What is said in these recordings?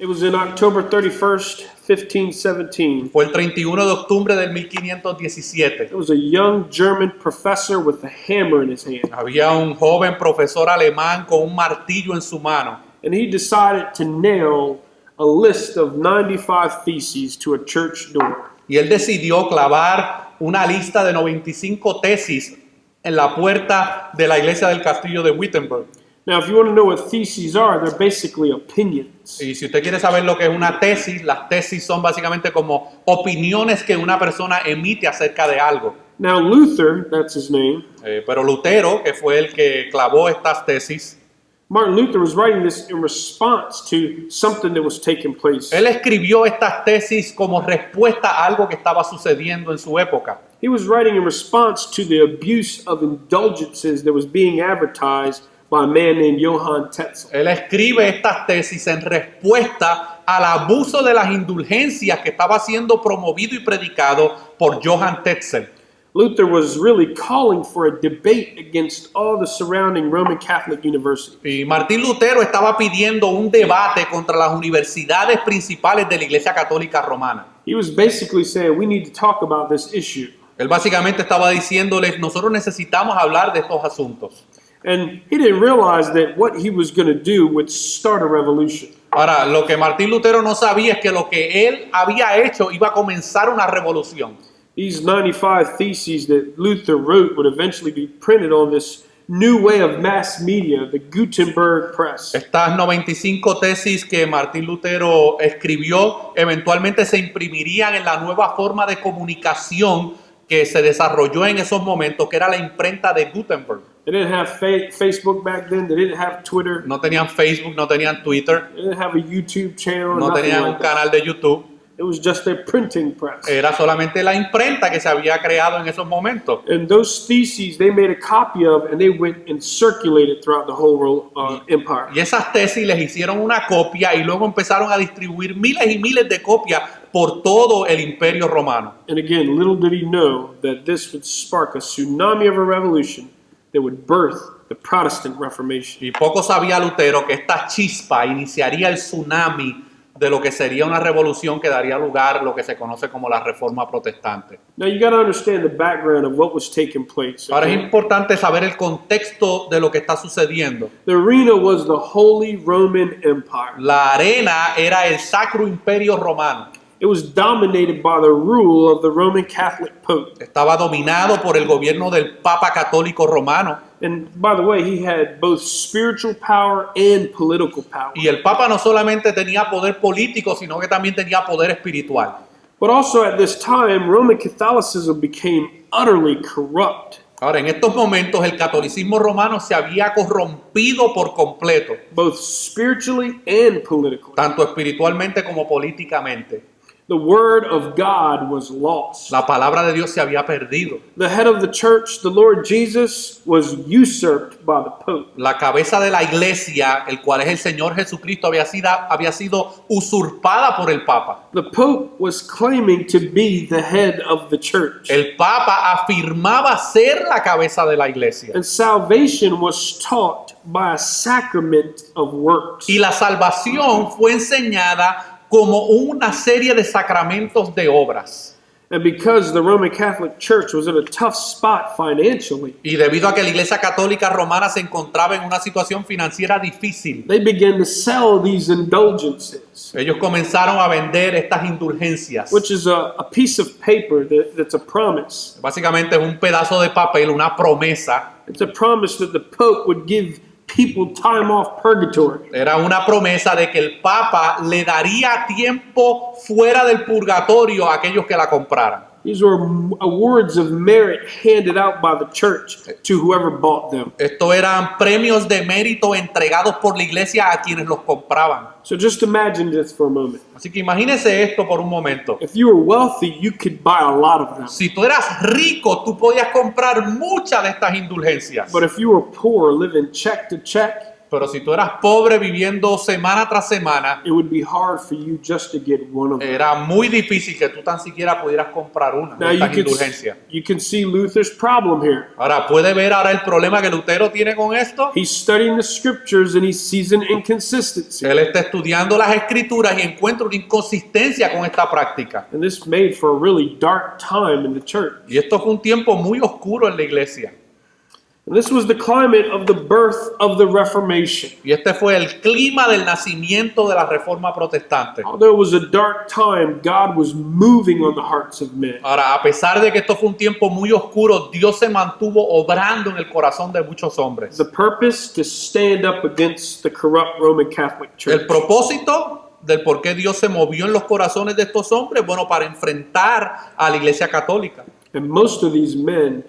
It was in October 31st, 1517. Fue el 31 de octubre del 1517. There was a young German professor with a hammer in his hand, Había un joven profesor alemán con un martillo en su mano. and he decided to nail a list of 95 theses to a church door. Y él decidió clavar una lista de 95 tesis en la puerta de la iglesia del castillo de Wittenberg. Now, if you want to know what theses are, they're basically opinions. Y si usted quiere saber lo que es una tesis, las tesis son básicamente como opiniones que una persona emite acerca de algo. Now, Luther, that's his name, Pero Lutero, que fue el que clavó estas tesis, Martin Luther was writing this in response to something that was taking place. él escribió estas tesis como respuesta a algo que estaba sucediendo en su época. He was writing in response to the abuse of indulgences that was being advertised by a man named Johann Tetzel. Él escribe estas tesis en respuesta al abuso de las indulgencias que estaba siendo promovido y predicado por Johann Tetzel. Luther was really calling for a debate against all the surrounding Roman Catholic universities. Y Martín Lutero estaba pidiendo un debate contra las universidades principales de la Iglesia Católica Romana. He was basically saying we need to talk about this issue. Él básicamente estaba diciéndoles, nosotros necesitamos hablar de estos asuntos. And he didn't realize that what he was going to do would start a revolution. Ahora, lo que Martín Lutero no sabía es que lo que él había hecho iba a comenzar una revolución. These 95 theses that Luther wrote would eventually be printed on this new way of mass media, the Gutenberg press. Estas 95 tesis que Martín Lutero escribió eventualmente se imprimirían en la nueva forma de comunicación que se desarrolló en esos momentos, que era la imprenta de Gutenberg. They didn't have Facebook back then. They didn't have Twitter. No tenían Facebook, no tenían Twitter, They didn't have a YouTube channel. no Nothing tenían un like that. canal de YouTube. It was just a printing press. Era solamente la imprenta que se había creado en esos momentos. And those theses they made a copy of, and they went and circulated throughout the whole empire. Y esas tesis les hicieron una copia y luego empezaron a distribuir miles y miles de copias por todo el Imperio Romano. And again, little did he know that this would spark a tsunami of a revolution that would birth the Protestant Reformation. Y poco sabía Lutero que esta chispa iniciaría el tsunami de lo que sería una revolución que daría lugar a lo que se conoce como la Reforma Protestante. Now you got to understand the background of what was taking place. Ahora es Okay? importante saber el contexto de lo que está sucediendo. The arena was the Holy Roman Empire. La arena era el Sacro Imperio Romano. It was dominated by the rule of the Roman Catholic Pope. Estaba dominado por el gobierno del Papa Católico Romano. And by the way, he had both spiritual power and political power. Y el Papa no solamente tenía poder político, sino que también tenía poder espiritual. But also at this time, Roman Catholicism became utterly corrupt, Ahora, en estos momentos, el catolicismo romano se había corrompido por completo, both spiritually and politically. tanto espiritualmente como políticamente. The word of God was lost. La palabra de Dios se había perdido. The head of the church, the Lord Jesus, was usurped by the Pope. La cabeza de la iglesia, el cual es el Señor Jesucristo, había sido usurpada por el Papa. The Pope was claiming to be the head of the church. El Papa afirmaba ser la cabeza de la iglesia. And salvation was taught by a sacrament of works. Y la salvación fue enseñada como una serie de sacramentos de obras. And because the Roman Catholic Church was in a tough spot financially, Y debido a que la Iglesia Católica Romana se encontraba en una situación financiera difícil, they began to sell these indulgences, ellos comenzaron a vender estas indulgencias. which is a piece of paper that's a promise. Básicamente es un pedazo de papel, una promesa. It's a promise that the Pope would give people time off purgatory. Era una promesa de que el Papa le daría tiempo fuera del purgatorio a aquellos que la compraran. These were awards of merit handed out by the church to whoever bought them. Esto eran premios de mérito entregados por la iglesia a quienes los compraban. So just imagine this for a moment. Así que imagínese esto por un momento. If you were wealthy, you could buy a lot of them. Si tú eras rico, tú podías comprar muchas de estas indulgencias. But if you were poor, living check to check, Pero si tú eras pobre viviendo semana tras semana, it would be hard for you just to get one of them. era muy difícil que tú tan siquiera pudieras comprar una Now de estas indulgencias. you can see Luther's problem here. Ahora, ¿puede ver ahora el problema que Lutero tiene con esto? He's studying the scriptures and he sees an inconsistency. Él está estudiando las escrituras y encuentra una inconsistencia con esta práctica. And this made for a really dark time in the church. Y esto fue un tiempo muy oscuro en la iglesia. And this was the climate of the birth of the Reformation. Y este fue el clima del nacimiento de la Reforma Protestante. Although it was a dark time, God was moving on the hearts of men. Ahora, a pesar de que esto fue un tiempo muy oscuro, Dios se mantuvo obrando en el corazón de muchos hombres. The purpose to stand up against the corrupt Roman Catholic Church. El propósito del por qué Dios se movió en los corazones de estos hombres, bueno, para enfrentar a la Iglesia Católica. And most of these men,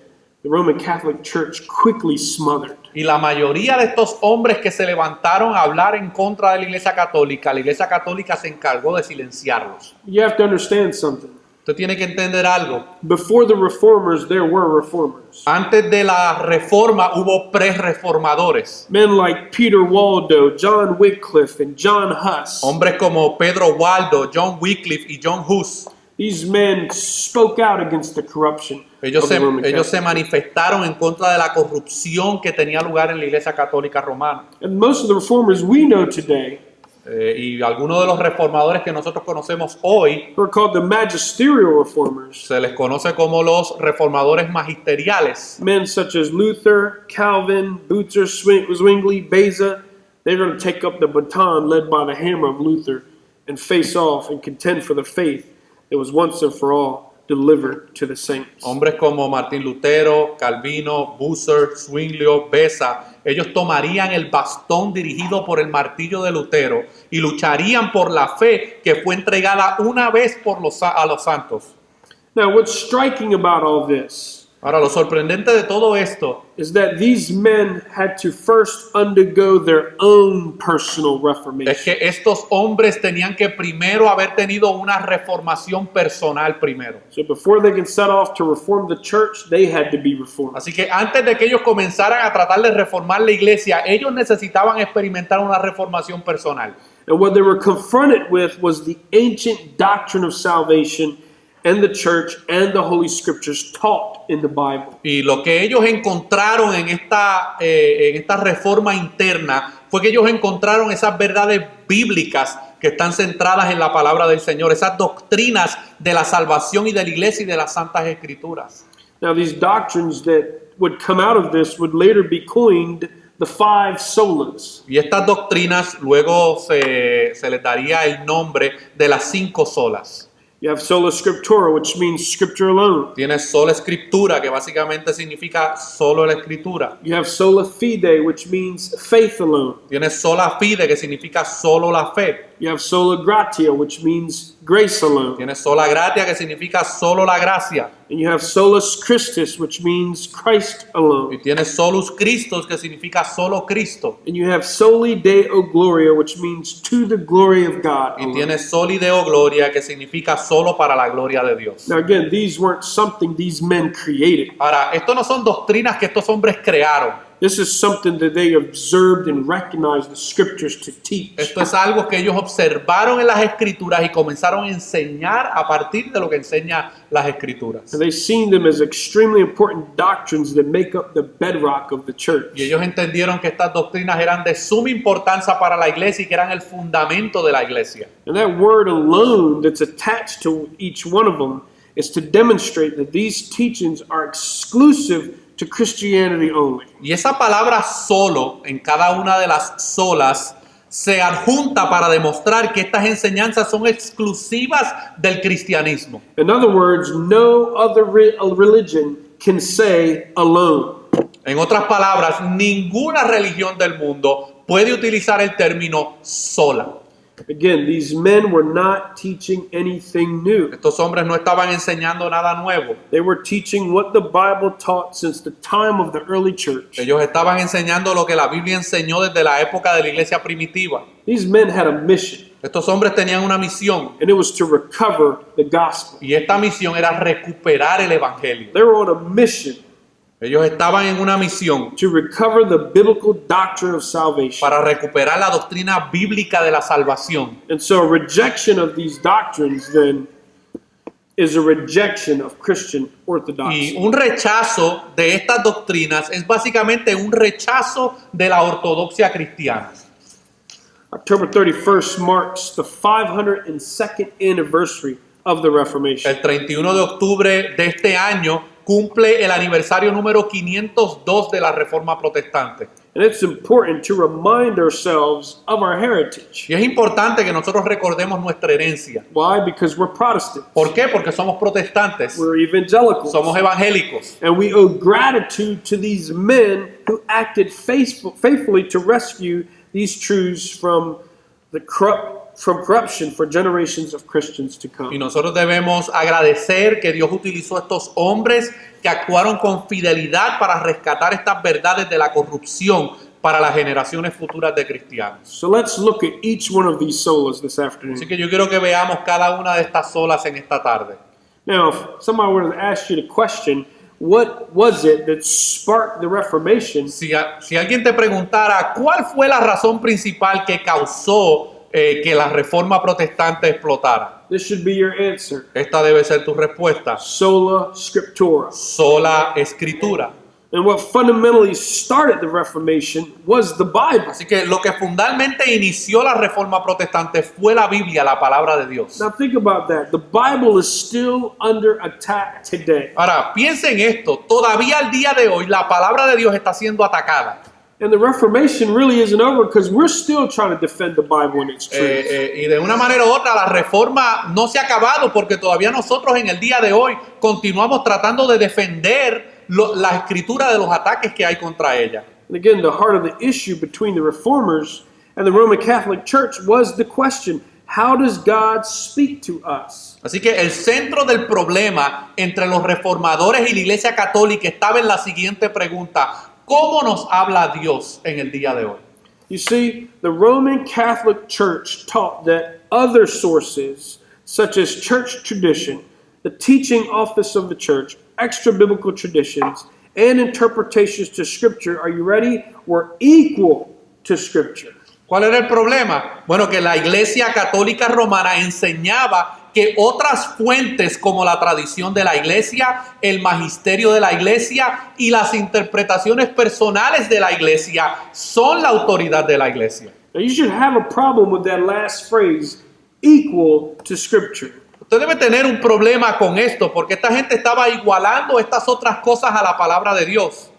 the Roman Catholic Church quickly smothered. Y la mayoría de estos hombres que se levantaron a hablar en contra de la Iglesia Católica se encargó de silenciarlos. You have to understand something. Usted tiene que entender algo. Before the reformers, there were reformers. Antes de la reforma hubo pre-reformadores. Men like Peter Waldo, John Wycliffe, and John Huss. Hombres como Pedro Waldo, John Wycliffe y John Hus. These men spoke out against the corruption Ellos of the Roman se Catholic. manifestaron en contra de la corrupción que tenía lugar en la Iglesia Católica Romana. And most of the reformers we know today Y algunos de los reformadores que nosotros conocemos hoy are called the magisterial reformers. se les conoce como los reformadores magisteriales. Men such as Luther, Calvin, Bucer, Zwingli, Beza, they're going to take up the baton led by the hammer of Luther and face off and contend for the faith that was once and for all delivered to the saints. Hombres como Martín Lutero, Calvino, Bucer, Zwingli, Beza, ellos tomarían el bastón dirigido por el martillo de Lutero y lucharían por la fe que fue entregada una vez a los santos. Now, what's striking about all this Ahora, lo sorprendente de todo esto is that these men had to first undergo their own personal es reformation. que estos hombres tenían que primero haber tenido una reformación personal primero. So before they can set off to reform the church, they had to be reformed. Así que antes de que ellos comenzaran a tratar de reformar la iglesia, ellos necesitaban experimentar una reformación personal. And what they were confronted with was the ancient doctrine of salvation and the church and the Holy Scriptures taught in the Bible. Y lo que ellos encontraron en esta reforma interna fue que ellos encontraron esas verdades bíblicas que están centradas en la palabra del Señor, esas doctrinas de la salvación y de la iglesia y de las santas escrituras. Now, these doctrines that would come out of this would later be coined the five solas. Y estas doctrinas luego se les daría el nombre de las 5 solas. You have sola scriptura, which means scripture alone. Tienes sola escritura, que básicamente significa solo la escritura. You have sola fide, which means faith alone. Tienes sola fide, que significa solo la fe. You have sola gratia, which means grace alone. Tienes sola gratia, que significa solo la gracia. And you have solus Christus, which means Christ Y alone. tienes solus Christus, que significa solo Cristo. And you have soli Deo Gloria, which means to the glory of God Y alone. tienes soli Deo Gloria, que significa solo para la gloria de Dios. Now again, these weren't something these men created. Ahora, esto no son doctrinas que estos hombres crearon. This is something that they observed and recognized the scriptures to teach. Esto es algo que ellos observaron en las escrituras y comenzaron a enseñar a partir de lo que enseña las escrituras. And they seen them as extremely important doctrines that make up the bedrock of the church. Y ellos entendieron que estas doctrinas eran de suma importancia para la iglesia y que eran el fundamento de la iglesia. And that word alone that's attached to each one of them is to demonstrate that these teachings are exclusive to Christianity only. Y esa palabra solo en cada una de las solas se adjunta para demostrar que estas enseñanzas son exclusivas del cristianismo. In other words, no other religion can say alone. En otras palabras, ninguna religión del mundo puede utilizar el término sola. Again, these men were not teaching anything new. Estos hombres no estaban enseñando nada nuevo. They were teaching what the Bible taught since the time of the early church. Ellos estaban enseñando lo que la Biblia enseñó desde la época de la iglesia primitiva. These men had a mission, Estos hombres tenían una misión and it was to recover the gospel. y esta misión era recuperar el evangelio. They were on a mission Ellos estaban en una misión to recover the biblical doctrine of salvation. para recuperar la doctrina bíblica de la salvación. And so a rejection of these doctrines then is a rejection of Christian Y orthodoxy. un rechazo de estas doctrinas es básicamente un rechazo de la ortodoxia cristiana. October 31st marks the 502nd anniversary of the Reformation. El 31 de octubre de este año cumple el aniversario número 502 de la Reforma Protestante. And it's important to remind ourselves of our heritage. Y es importante que nosotros recordemos nuestra herencia. Why? Because we're Protestants. ¿Por qué? Porque somos protestantes, We're evangelicals. somos evangélicos. And we owe gratitude to these men who acted faithfully to rescue these truths from corruption for generations of Christians to Y come. nosotros debemos agradecer que Dios utilizó a estos hombres que actuaron con fidelidad para rescatar estas verdades de la corrupción para las generaciones futuras de cristianos. So let's look at each one of these solas this afternoon. Así que yo quiero que veamos cada una de estas solas en esta tarde. Now, if somebody were to ask you the question, what was it that sparked the Reformation? Si alguien te preguntara cuál fue la razón principal que causó que la reforma protestante explotara, This should be your answer. esta debe ser tu respuesta. Sola Scriptura. Sola escritura. And what fundamentally started the Reformation was the Bible. Así que lo que fundamentalmente inició la reforma protestante fue la Biblia, la palabra de Dios. Now think about that. The Bible is still under attack today. Ahora, piensen esto, todavía al día de hoy la palabra de Dios está siendo atacada. And the Reformation really isn't over because we're still trying to defend the Bible and its truths. Y de una manera u otra la reforma no se ha acabado porque todavía nosotros en el día de hoy continuamos tratando de defender la escritura de los ataques que hay contra ella. And again, the heart of the issue between the Reformers and the Roman Catholic Church was the question, how does God speak to us? Así que el centro del problema entre los reformadores y la Iglesia Católica estaba en la siguiente pregunta: ¿cómo nos habla Dios en el día de hoy? You see, the Roman Catholic Church taught that other sources, such as church tradition, the teaching office of the church, extra biblical traditions, and interpretations to Scripture, are you ready? Were equal to Scripture. ¿Cuál era el problema? Bueno, que la Iglesia Católica Romana enseñaba que otras fuentes como la tradición de la Iglesia, el magisterio de la Iglesia y las interpretaciones personales de la Iglesia son la autoridad de la Iglesia. Now, you should have a problem with that last phrase, equal to Scripture. Usted debe tener un problema con esto porque esta gente estaba igualando estas otras cosas a la palabra de Dios.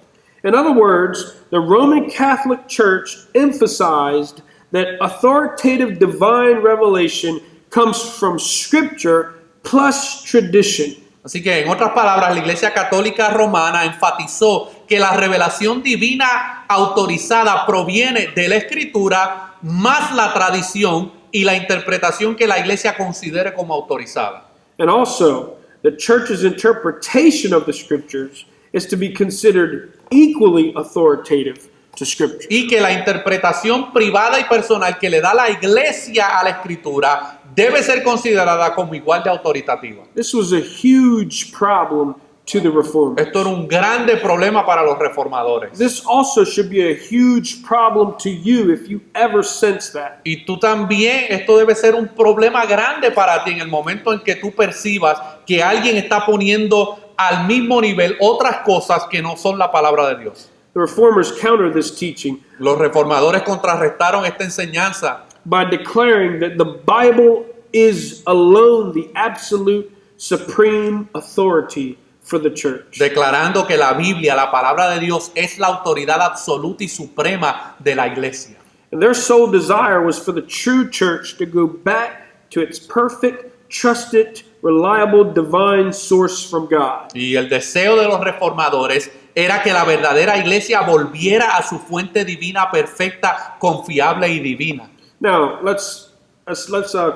In other words, the Roman Catholic Church emphasized that authoritative divine revelation comes from Scripture plus tradition. Así que, en otras palabras, la Iglesia Católica Romana enfatizó que la revelación divina autorizada proviene de la Escritura más la tradición y la interpretación que la Iglesia considere como autorizada. And also, the church's interpretation of the Scriptures is to be considered equally authoritative to Scripture. Y que la interpretación privada y personal que le da la Iglesia a la Escritura debe ser considerada como igual de autoritativa. This was a huge problem to the Reformers. Esto era un grande problema para los reformadores. This also should be a huge problem to you if you ever sense that. Y tú también, esto debe ser un problema grande para ti en el momento en que tú percibas que alguien está poniendo al mismo nivel otras cosas que no son la palabra de Dios. The Reformers countered this teaching Los reformadores contrarrestaron esta enseñanza by declaring that the Bible is alone the absolute supreme authority for the church. declarando que la Biblia, la palabra de Dios, es la autoridad absoluta y suprema de la iglesia. And their sole desire was for the true church to go back to its perfect, trusted, reliable, divine source from God. Y el deseo de los reformadores era que la verdadera iglesia volviera a su fuente divina perfecta, confiable y divina. Now, let's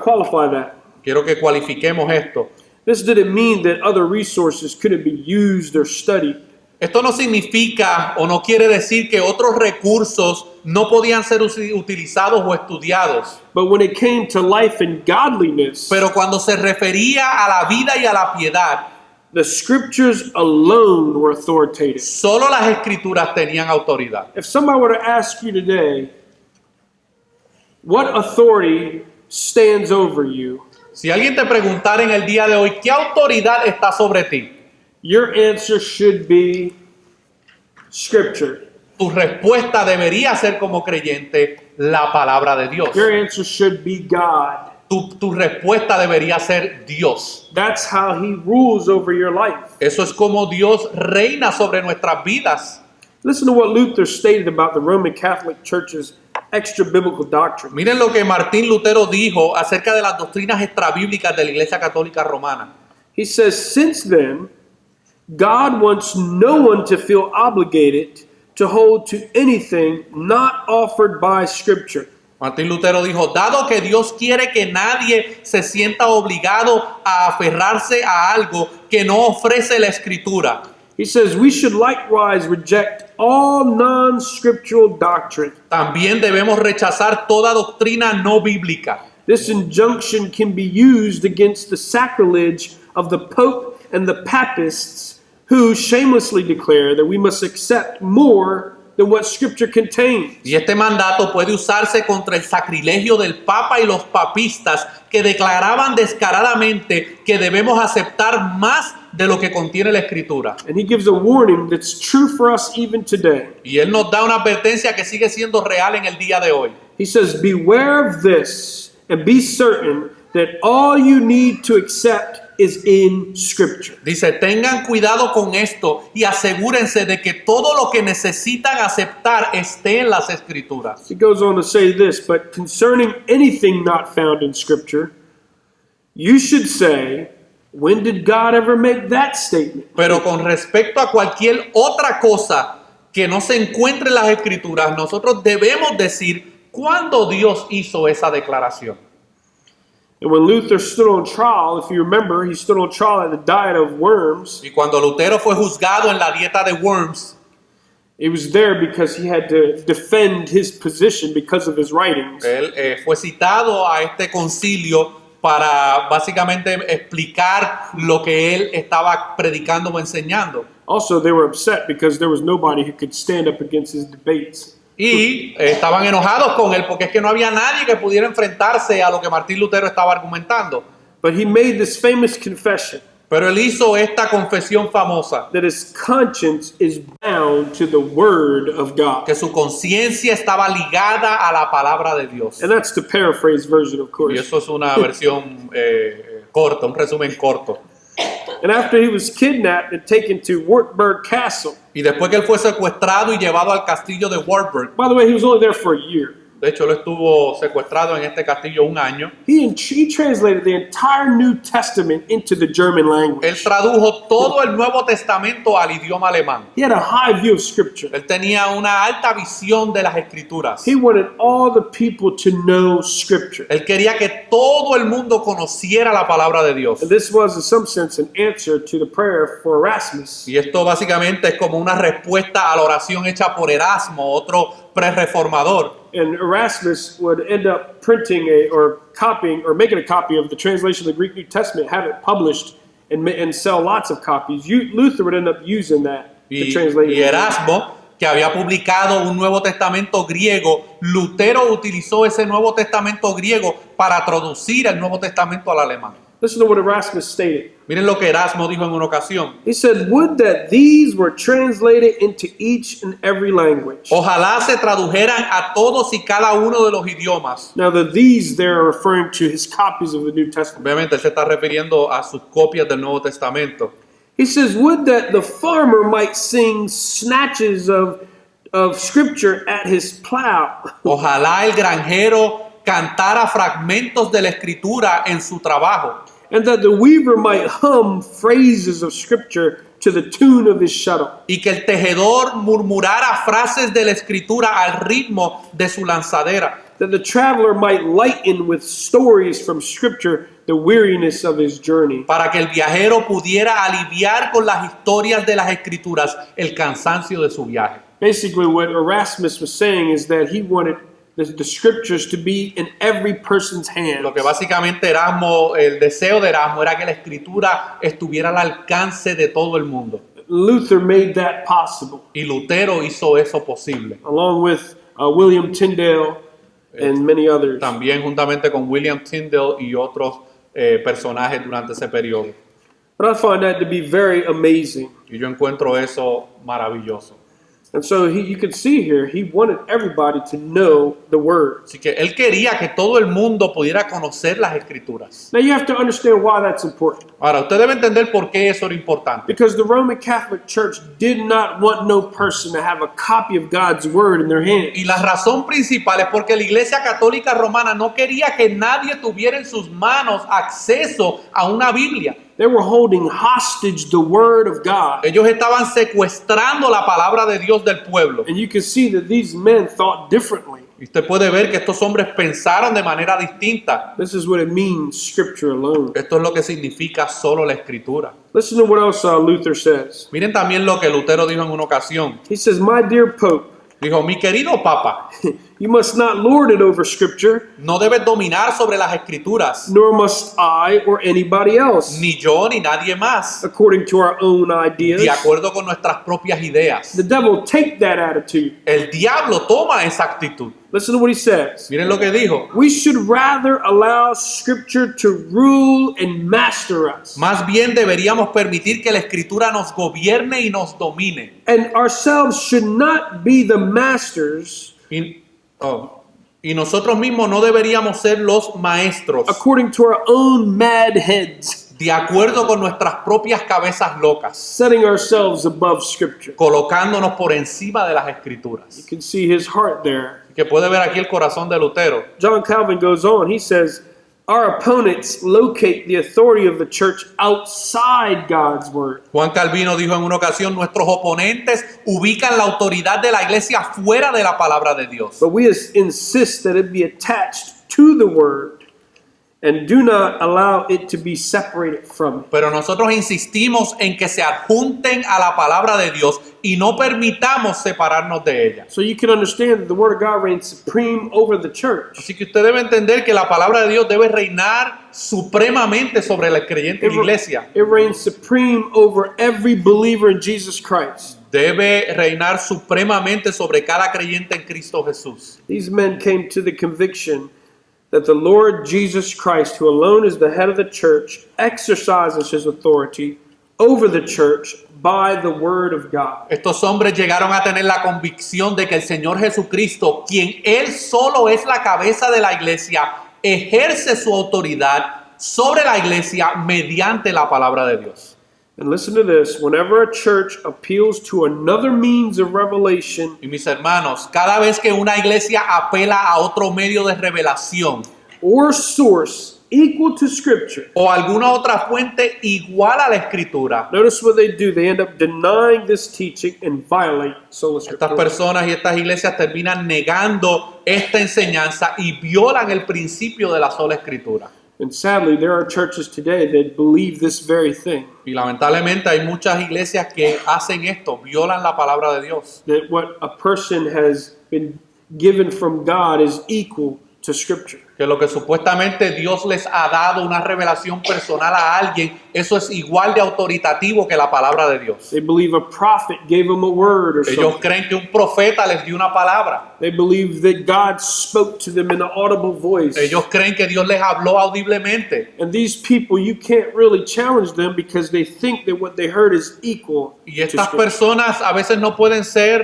qualify that. Quiero que cualifiquemos esto. This didn't mean that other resources couldn't be used or studied. Esto no significa o no quiere decir que otros recursos no podían ser utilizados o estudiados. But when it came to life and godliness, Pero cuando se refería a la vida y a la piedad, The scriptures alone were authoritative. Solo las escrituras tenían autoridad. If somebody were to ask you today, what authority stands over you? Si alguien te preguntara en el día de hoy, ¿qué autoridad está sobre ti? Your answer should be scripture. Tu respuesta debería ser como creyente la palabra de Dios. Your answer should be God. Tu respuesta debería ser Dios. That's how he rules over your life. Eso es como Dios reina sobre nuestras vidas. Listen to what Luther stated about the Roman Catholic Church's extra biblical doctrine. Miren lo que Martín Lutero dijo acerca de las doctrinas extrabíblicas de la Iglesia Católica Romana. He says, since then, God wants no one to feel obligated to hold to anything not offered by Scripture. Martín Lutero dijo, dado que Dios quiere que nadie se sienta obligado a aferrarse a algo que no ofrece la Escritura. He says we should likewise reject all non-scriptural doctrine. También debemos rechazar toda doctrina no bíblica. This injunction can be used against the sacrilege of the Pope and the Papists who shamelessly declare that we must accept more than what Scripture contains. Y este mandato puede usarse contra el sacrilegio del Papa y los papistas que declaraban descaradamente que debemos aceptar más de lo que contiene la Escritura. And he gives a warning that's true for us even today. Y él nos da una advertencia que sigue siendo real en el día de hoy. He says, beware of this and be certain that all you need to accept is in Scripture. Dice, tengan cuidado con esto y asegúrense de que todo lo que necesitan aceptar esté en las Escrituras. He goes on to say this, but concerning anything not found in Scripture, you should say, when did God ever make that statement? Pero con respecto a cualquier otra cosa que no se encuentre en las Escrituras, nosotros debemos decir cuándo Dios hizo esa declaración. And when Luther stood on trial, if you remember, he stood on trial at the diet of worms. Y cuando Lutero fue juzgado en la dieta de Worms, He was there because he had to defend his position because of his writings. él fue citado a este concilio para básicamente explicar lo que él estaba predicando o enseñando. Also, they were upset because there was nobody who could stand up against his debates. Y estaban enojados con él porque es que no había nadie que pudiera enfrentarse a lo que Martín Lutero estaba argumentando. But he made this famous confession Pero él hizo esta confesión famosa, that his conscience is bound to the Word of God. que su conciencia estaba ligada a la palabra de Dios. And that's the paraphrase version, of Y course. eso es una versión corta, un resumen corto. And after he was kidnapped and taken to Wartburg Castle, Y después que él fue secuestrado y llevado al castillo de Wartburg, by the way, he was only there for a year. de hecho él estuvo secuestrado en este castillo un año, He translated the entire New Testament into the German él language. tradujo todo el Nuevo Testamento al idioma alemán. He had a high view of Scripture. Él tenía una alta visión de las Escrituras. He wanted all the people to know Scripture. Él quería que todo el mundo conociera la palabra de Dios. And this was, in some sense, an answer to the prayer for Erasmus. Y esto básicamente es como una respuesta a la oración hecha por Erasmo, otro pre-reformador. And Erasmus would end up printing or copying or making a copy of the translation of the Greek New Testament, have it published, and sell lots of copies. Luther would end up using that to translate Y it. Erasmo, que había publicado un Nuevo Testamento griego, Lutero utilizó ese Nuevo Testamento griego para traducir el Nuevo Testamento al alemán. Listen to what Erasmus stated. Miren lo que Erasmo dijo en una ocasión. He said, would that these were translated into each and every language. Ojalá se tradujeran a todos y cada uno de los idiomas. Now, the these there are referring to his copies of the New Testament. Obviamente él se está refiriendo a sus copias del Nuevo Testamento. He says, would that the farmer might sing snatches of scripture at his plow. Ojalá el granjero cantara fragmentos de la escritura en su trabajo. And that the weaver might hum phrases of scripture to the tune of his shuttle. Y que el tejedor murmurara frases de la escritura al ritmo de su lanzadera. That the traveler might lighten with stories from scripture the weariness of his journey. Para que el viajero pudiera aliviar con las historias de las escrituras el cansancio de su viaje. Basically, what Erasmus was saying is that he wanted the scriptures to be in every person's hands. Lo que básicamente Erasmo, el deseo de Erasmo era que la escritura estuviera al alcance de todo el mundo. Luther made that possible, Y Lutero hizo eso posible. along with William Tyndale and many others. También juntamente con William Tyndale y otros personajes durante ese periodo. But I find that to be very amazing. Y yo encuentro eso maravilloso. And so you can see here, he wanted everybody to know the word. Así que él quería que todo el mundo pudiera conocer las escrituras. Now you have to understand why that's important. Ahora, usted debe entender por qué eso era importante. Because the Roman Catholic Church did not want no person to have a copy of God's word in their hand. Y la razón principal es porque la Iglesia Católica Romana no quería que nadie tuviera en sus manos acceso a una Biblia. They were holding hostage the word of God. Ellos estaban secuestrando la palabra de Dios del pueblo. And you can see that these men thought differently. Y usted puede ver que estos hombres pensaron de manera distinta. This is what it means, scripture alone. Esto es lo que significa solo la escritura. Listen to what else Luther says. Miren también lo que Lutero dijo en una ocasión. He says, my dear Pope, Dijo, mi querido Papa, you must not lord it over scripture, no debes dominar sobre las escrituras, nor must I or anybody else, ni yo ni nadie más, according to our own ideas. de acuerdo con nuestras propias ideas. The devil take that attitude. El diablo toma esa actitud. Listen to what he says. Miren lo que dijo. We should rather allow scripture to rule and master us, Más bien deberíamos permitir que la escritura nos gobierne y nos domine. and ourselves should not be the masters Y nosotros mismos no deberíamos ser los maestros, according to our own mad heads, de acuerdo con nuestras propias cabezas locas, setting ourselves above scripture. colocándonos por encima de las escrituras. You can see his heart there. Que puede ver aquí el corazón de Lutero. John Calvin goes on. He says, our opponents locate the authority of the church outside God's word. Juan Calvino dijo en una ocasión, nuestros oponentes ubican la autoridad de la iglesia fuera de la palabra de Dios. But we insist that it be attached to the word and do not allow it to be separated from it. Pero nosotros insistimos en que se adjunten a la palabra de Dios y no permitamos separarnos de ella. So you can understand that the word of God reigns supreme over the church. Así que usted debe entender que la palabra de Dios debe reinar supremamente sobre el creyente en la iglesia. It reigns supreme over every believer in Jesus Christ. Debe reinar supremamente sobre cada creyente en Cristo Jesús. These men came to the conviction that the Lord Jesus Christ, who alone is the head of the church, exercises his authority over the church by the word of God. Estos hombres llegaron a tener la convicción de que el Señor Jesucristo, quien Él solo es la cabeza de la iglesia, ejerce su autoridad sobre la iglesia mediante la palabra de Dios. And listen to this, whenever a church appeals to another means of revelation, Y mis hermanos, cada vez que una iglesia apela a otro medio de revelación or source equal to scripture, o alguna otra fuente igual a la escritura, notice what they do. They end up denying this teaching and violate sola estas scriptura. personas y estas iglesias terminan negando esta enseñanza y violan el principio de la sola escritura. And sadly, there are churches today that believe this very thing, Y lamentablemente hay muchas iglesias que hacen esto, violan la palabra de Dios. that what a person has been given from God is equal to scripture. Que lo que supuestamente Dios les ha dado una revelación personal a alguien, eso es igual de autoritativo que la palabra de Dios. They believe a prophet gave them a word or Ellos something. creen que un profeta les dio una palabra. They believe that God spoke to them in an audible voice. Ellos creen que Dios les habló audiblemente. And these people, you can't really challenge them because they think that what they heard is equal Y to estas scripture. personas a veces no pueden ser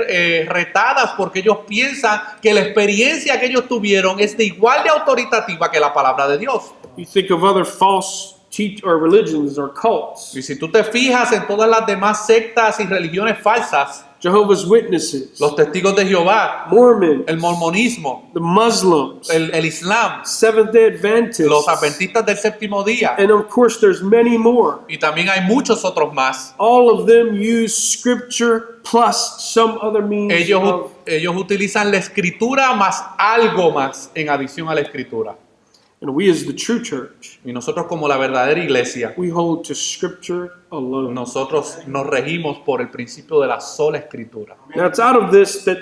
retadas porque ellos piensan que la experiencia que ellos tuvieron es de igual de autoritativa que la palabra de Dios. You think of other false or religions or cults, Y si tú te fijas en todas las demás sectas y religiones falsas, Jehovah's Witnesses, los testigos de Jehová, Mormons, el mormonismo, the Muslims, el Islam, Seventh-day Adventists, los adventistas del séptimo día, and of course there's many more. y también hay muchos otros más. All of them use scripture plus some other means of, Ellos utilizan la escritura más algo más en adición a la escritura. and we as the true church, Y nosotros como la verdadera iglesia, we hold to scripture alone. nosotros nos regimos por el principio de la sola escritura. Now it's out of this that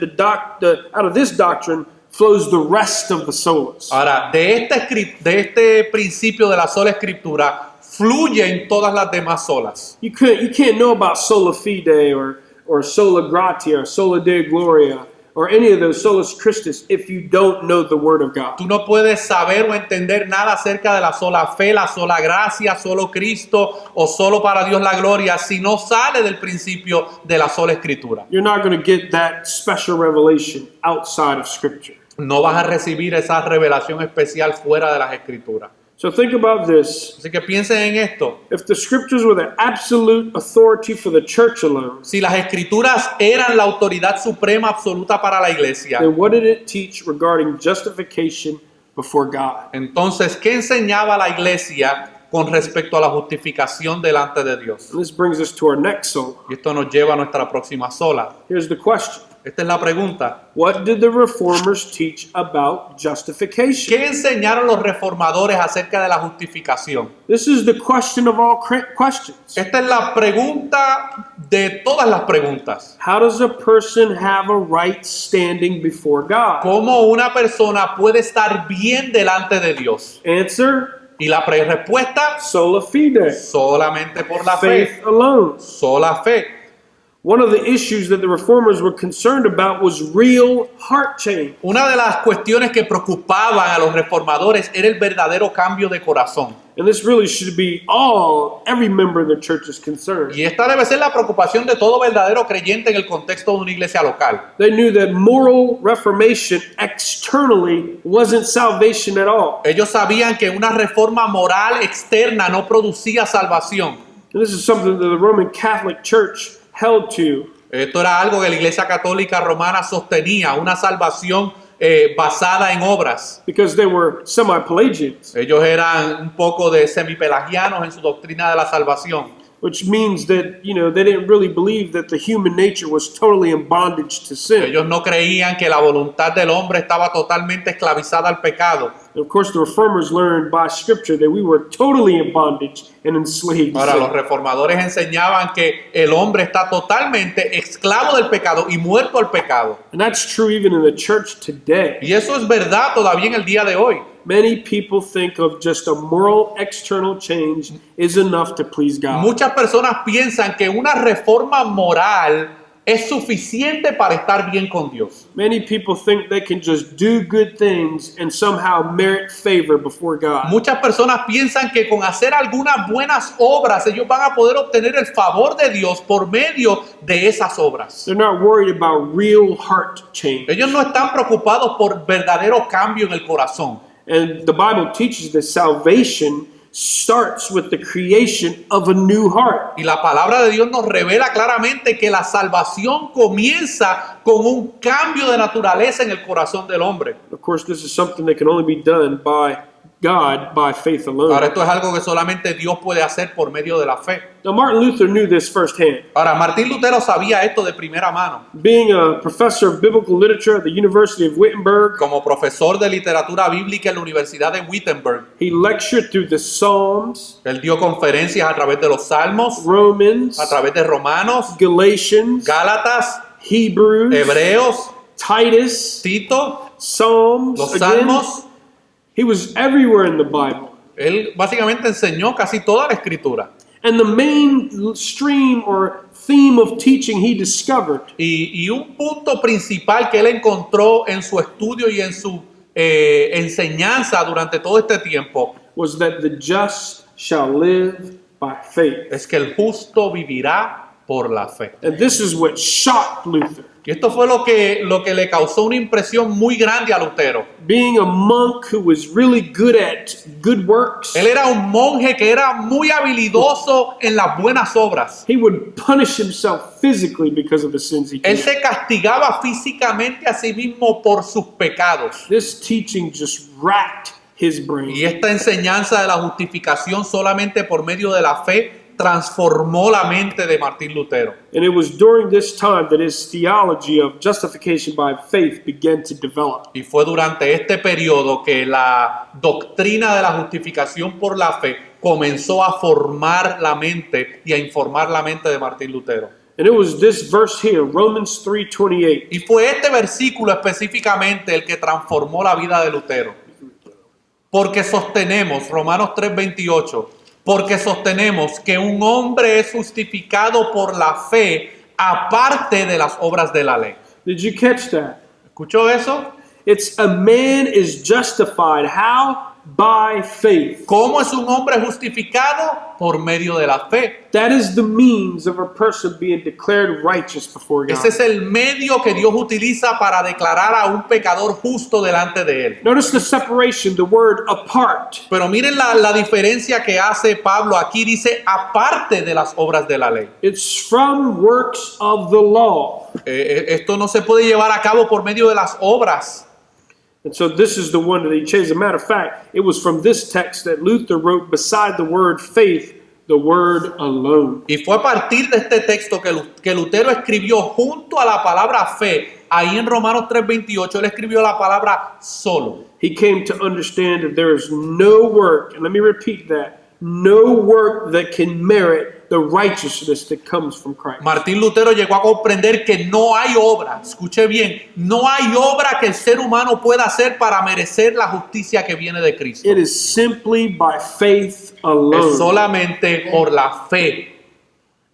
out of this doctrine flows the rest of the solas. Ahora, de este principio de la sola escritura fluyen todas las demás solas. You can't know about sola fide or sola gratia or sola deo gloria or any of those solas Christus if you don't know the Word of God. Tú no puedes saber o entender nada acerca de la sola fe, la sola gracia, solo Cristo o solo para Dios la gloria si no sale del principio de la sola escritura. You're not going to get that special revelation outside of Scripture. No vas a recibir esa revelación especial fuera de las escrituras. So think about this. Así que piensen en esto. If the Scriptures were the absolute authority for the church alone, Si las escrituras eran la autoridad suprema absoluta para la iglesia, then what did it teach regarding justification before God? entonces, ¿qué enseñaba la iglesia con respecto a la justificación delante de Dios? And this brings us to our next sola. Y esto nos lleva a nuestra próxima sola. Here's the question. Esta es la pregunta. What did the reformers teach about justification? ¿Qué enseñaron los reformadores acerca de la justificación? This is the question of all questions. Esta es la pregunta de todas las preguntas. How does a person have a right standing before God? ¿Cómo una persona puede estar bien delante de Dios? Answer, Y la respuesta, sola fide, solamente por la fe. faith alone. Sola fe. One of the issues that the reformers were concerned about was real heart change. Una de las cuestiones que preocupaban a los reformadores era el verdadero cambio de corazón. And this really should be every member of the church's concern. Y esta debe ser la preocupación de todo verdadero creyente en el contexto de una iglesia local. They knew that moral reformation externally wasn't salvation at all. Ellos sabían que una reforma moral externa no producía salvación. And this is something that the Roman Catholic Church held to. Esto era algo que la iglesia católica romana sostenía, una salvación basada en obras. Because they were semi-Pelagians, Ellos eran un poco de semipelagianos en su doctrina de la salvación. which means that, they didn't really believe that the human nature was totally in bondage to sin. Ellos no creían que la voluntad del hombre estaba totalmente esclavizada al pecado. And of course, the reformers learned by Scripture that we were totally in bondage and enslaved to Ahora, los sin. reformadores enseñaban que el hombre está totalmente esclavo del pecado y muerto al pecado. And that's true even in the church today. Y eso es verdad todavía en el día de hoy. Many people think of just a moral external change is enough to please God. Muchas personas piensan que una reforma moral es suficiente para estar bien con Dios. Many people think they can just do good things and somehow merit favor before God. Muchas personas piensan que con hacer algunas buenas obras ellos van a poder obtener el favor de Dios por medio de esas obras. They're not worried about real heart change. Ellos no están preocupados por verdadero cambio en el corazón. And the Bible teaches that salvation starts with the creation of a new heart. Y la palabra de Dios nos revela claramente que la salvación comienza con un cambio de naturaleza en el corazón del hombre. Of course, this is something that can only be done by God by faith Ahora, alone. esto es algo que solamente Dios puede hacer por medio de la fe. Now, Martin Luther knew this firsthand. Ahora, Martín Lutero sabía esto de primera mano. Being a professor of biblical literature at the University of Wittenberg, Como profesor de literatura bíblica en la Universidad de Wittenberg, he lectured through the Psalms, él dio conferencias a través de los Salmos, Romans, a través de Romanos, Galatians, Gálatas, Hebrews, Hebreos, Titus, Tito, Psalms. los Again, Salmos. he was everywhere in the Bible. Él básicamente enseñó casi toda la escritura. And the main stream or theme of teaching he discovered Y un punto principal que él encontró en su estudio y en su enseñanza durante todo este tiempo was that the just shall live by faith. es que el justo vivirá por la fe. And this is what shocked Luther. Y esto fue lo que le causó una impresión muy grande a Lutero. Being a monk who was really good at good works, Él era un monje que era muy habilidoso en las buenas obras. he would punish himself physically because of the sins he Él committed. se castigaba físicamente a sí mismo por sus pecados. This teaching just racked his brain. Y esta enseñanza de la justificación solamente por medio de la fe transformó la mente de Martín Lutero. And it was during this time that his theology of justification by faith began to develop. Y fue durante este periodo que la doctrina de la justificación por la fe comenzó a formar la mente y a informar la mente de Martín Lutero. And it was this verse here, Romans 3:28. Y fue este versículo específicamente el que transformó la vida de Lutero. Porque sostenemos, Romanos 3:28, porque sostenemos que un hombre es justificado por la fe aparte de las obras de la ley. Did you catch that? ¿Escuchó eso? It's a man is justified. How? By faith. ¿Cómo es un hombre justificado? Por medio de la fe. That is the means of a person being declared righteous before God. Ese es el medio que Dios utiliza para declarar a un pecador justo delante de él. Notice the separation, the word apart. Pero miren la diferencia que hace Pablo aquí. Dice, aparte de las obras de la ley. It's from works of the law. Esto no se puede llevar a cabo por medio de las obras. And so this is the one that he changed. As a matter of fact, it was from this text that Luther wrote beside the word faith, the word alone. Y fue a partir de este texto que Lutero escribió junto a la palabra fe. Ahí en Romanos 3:28 él escribió la palabra solo. He came to understand that there is no work, and let me repeat that, no work that can merit the righteousness that comes from Christ. Martín Lutero llegó a comprender que no hay obra, escuche bien, no hay obra que el ser humano pueda hacer para merecer la justicia que viene de Cristo. It is simply by faith alone. Es solamente por la fe.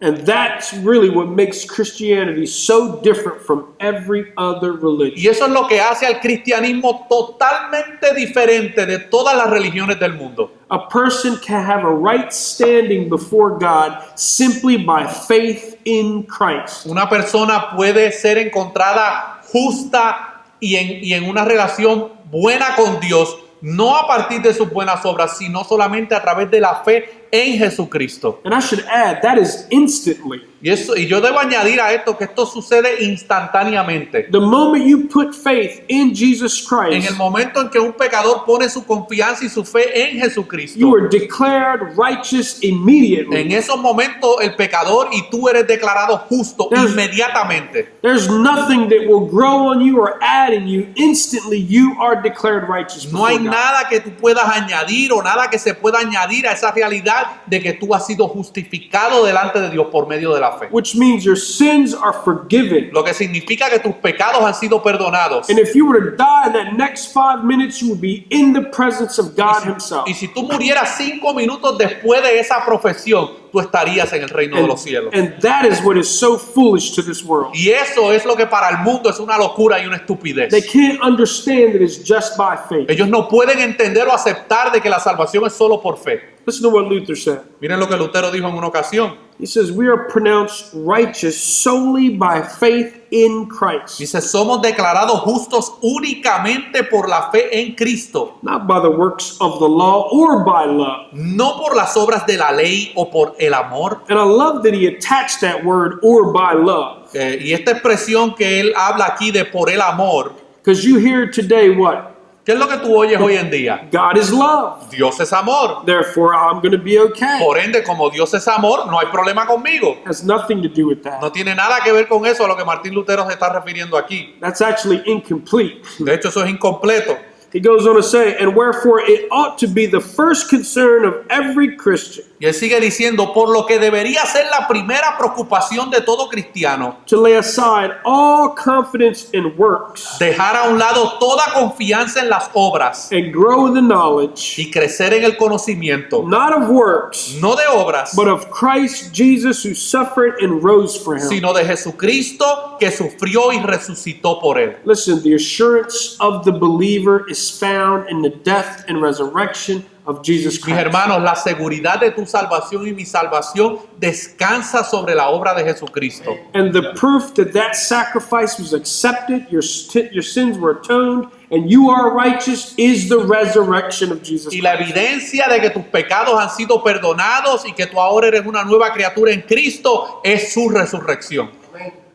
And that's really what makes Christianity so different from every other religion. Y eso es lo que hace al cristianismo totalmente diferente de todas las religiones del mundo. A person can have a right standing before God simply by faith in Christ. Una persona puede ser encontrada justa y en una relación buena con Dios, no a partir de sus buenas obras, sino solamente a través de la fe en Jesucristo. And I should add, that is instantly. Y yo debo añadir a esto que esto sucede instantáneamente. The moment you put faith in Jesus En el Christ, momento en que un pecador pone su confianza y su fe en Jesucristo, you are declared righteous immediately. en esos momentos el pecador y tú eres declarado justo inmediatamente. There's nothing that will grow on you or add in you. Instantly, you are declared righteous No hay before God. nada que tú puedas añadir o nada que se pueda añadir a esa realidad de que tú has sido justificado delante de Dios por medio de la fe. Which means your sins are forgiven. Lo que significa que tus pecados han sido perdonados. And if you were to die in that next 5 minutes, you would be in the presence of God Himself. Y si tú murieras 5 minutos después de esa profesión, tú estarías en el reino de los cielos. And that is what is so foolish to this world. Y eso es lo que para el mundo es una locura y una estupidez. They can't understand that it's just by faith. Ellos no pueden entender o aceptar de que la salvación es solo por fe. Listen to what Luther said. Miren lo que Lutero dijo en una ocasión. He says, we are pronounced righteous solely by faith in Christ, Dice, somos declarados justos únicamente por la fe en Cristo, not by the works of the law or by love. no por las obras de la ley o por el amor. And I love that he attached that word or by love. Y esta expresión que él habla aquí de por el amor, Because you hear today what? ¿qué es lo que tú oyes hoy en día? God is love. Dios es amor. Therefore, I'm going to be okay. Por ende, como Dios es amor, no hay problema conmigo. Has nothing to do with that. No tiene nada que ver con eso a lo que Martín Lutero se está refiriendo aquí. That's actually incomplete. De hecho, eso es incompleto. He goes on to say, and wherefore it ought to be the first concern of every Christian Y él sigue diciendo, por lo que debería ser la primera preocupación de todo cristiano, to lay aside all confidence in works dejar a un lado toda confianza en las obras and grow in the knowledge, y crecer en el conocimiento, not of works, no de obras, but of Christ Jesus who suffered and rose for him. sino de Jesucristo que sufrió y resucitó por él. Listen, the assurance of the believer is found in the death and resurrection of Jesus Mis Christ. hermanos, la seguridad de tu salvación y mi salvación descansa sobre la obra de Jesucristo. And the proof that that sacrifice was accepted, your sins were atoned, and you are righteous is the resurrection of Jesus Y la Christ. evidencia de que tus pecados han sido perdonados y que tú ahora eres una nueva criatura en Cristo es su resurrección.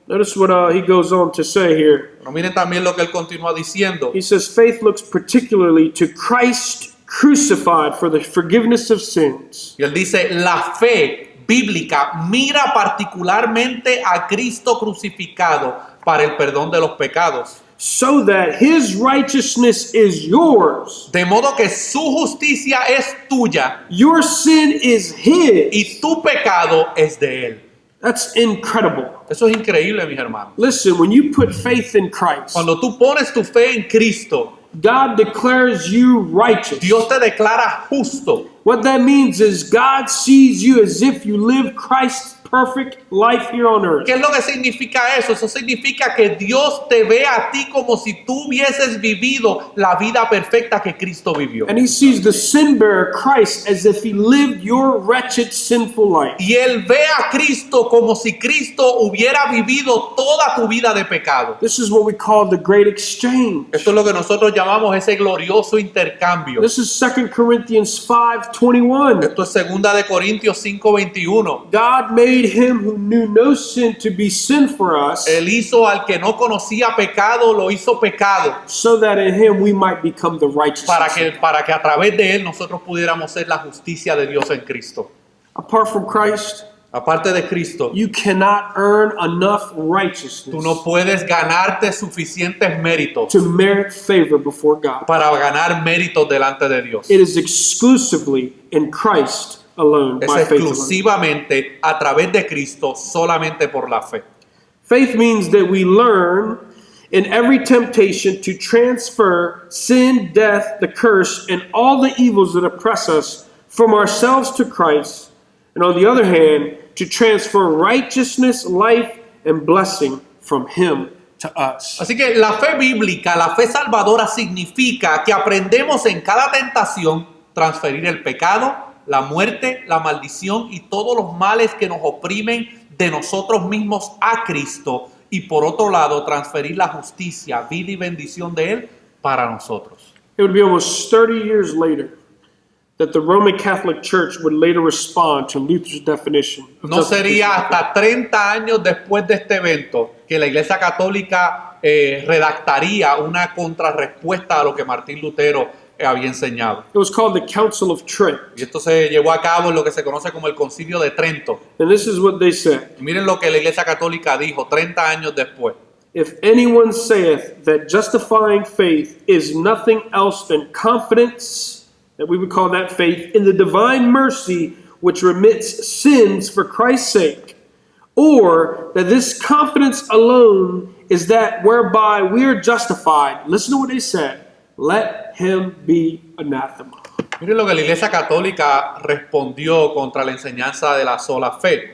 Notice what he goes on to say here. Pero miren también lo que él continúa diciendo. He says, faith looks particularly to Christ crucified for the forgiveness of sins. Y él dice, la fe bíblica mira particularmente a Cristo crucificado para el perdón de los pecados. So that his righteousness is yours. De modo que su justicia es tuya Your sin is his. y tu pecado es de él. That's incredible. Eso es increíble, mis hermanos. Listen, when you put faith in Christ, Cuando tú pones tu fe en Cristo, God declares you righteous. Dios te declara justo. What that means is God sees you as if you live Christ's perfect life here on earth. ¿Qué es lo que significa eso? Eso significa que Dios te ve a ti como si tú hubieses vivido la vida perfecta que Cristo vivió. And he sees the sin bearer Christ as if he lived your wretched, sinful life. Y Él ve a Cristo como si Cristo hubiera vivido toda tu vida de pecado. This is what we call the great exchange. Esto es lo que nosotros llamamos ese glorioso intercambio. This is 2 Corinthians 5:21. Esto es 2 de Corintios 5:21. God made him who knew no sin to be sin for us, Él hizo al que no conocía pecado, lo hizo pecado, so that in him we might become the righteousness. para que a través de Él nosotros pudiéramos ser la justicia de Dios en Cristo. Apart from Christ, Aparte de Cristo, you cannot earn enough righteousness tú no puedes ganarte suficientes méritos to merit favor before God. para ganar méritos delante de Dios. It is exclusively in Christ alone, Es by faith alone. exclusivamente a través de Cristo, solamente por la fe. Faith means that we learn in every temptation to transfer sin, death, the curse, and all the evils that oppress us from ourselves to Christ, and on the other hand, to transfer righteousness, life, and blessing from Him to us. Así que la fe bíblica, la fe salvadora significa que aprendemos en cada tentación transferir el pecado, la muerte, la maldición y todos los males que nos oprimen de nosotros mismos a Cristo, y por otro lado transferir la justicia, vida y bendición de Él para nosotros. It would be almost 30 years later that the Roman Catholic Church would later respond to Luther's definition of No sería justification. hasta 30 años después de este evento que la Iglesia Católica redactaría una contrarrespuesta a lo que Martín Lutero había enseñado. It was called the Council of Trent. Y esto se llevó a cabo en lo que se conoce como el Concilio de Trento. And this is what they said. Y miren lo que la Iglesia Católica dijo 30 años después. If anyone saith that justifying faith is nothing else than confidence, that we would call that faith, in the divine mercy which remits sins for Christ's sake, or that this confidence alone is that whereby we are justified, listen to what they said, let him be anathema. Miren lo que la Iglesia Católica respondió contra la enseñanza de la sola fe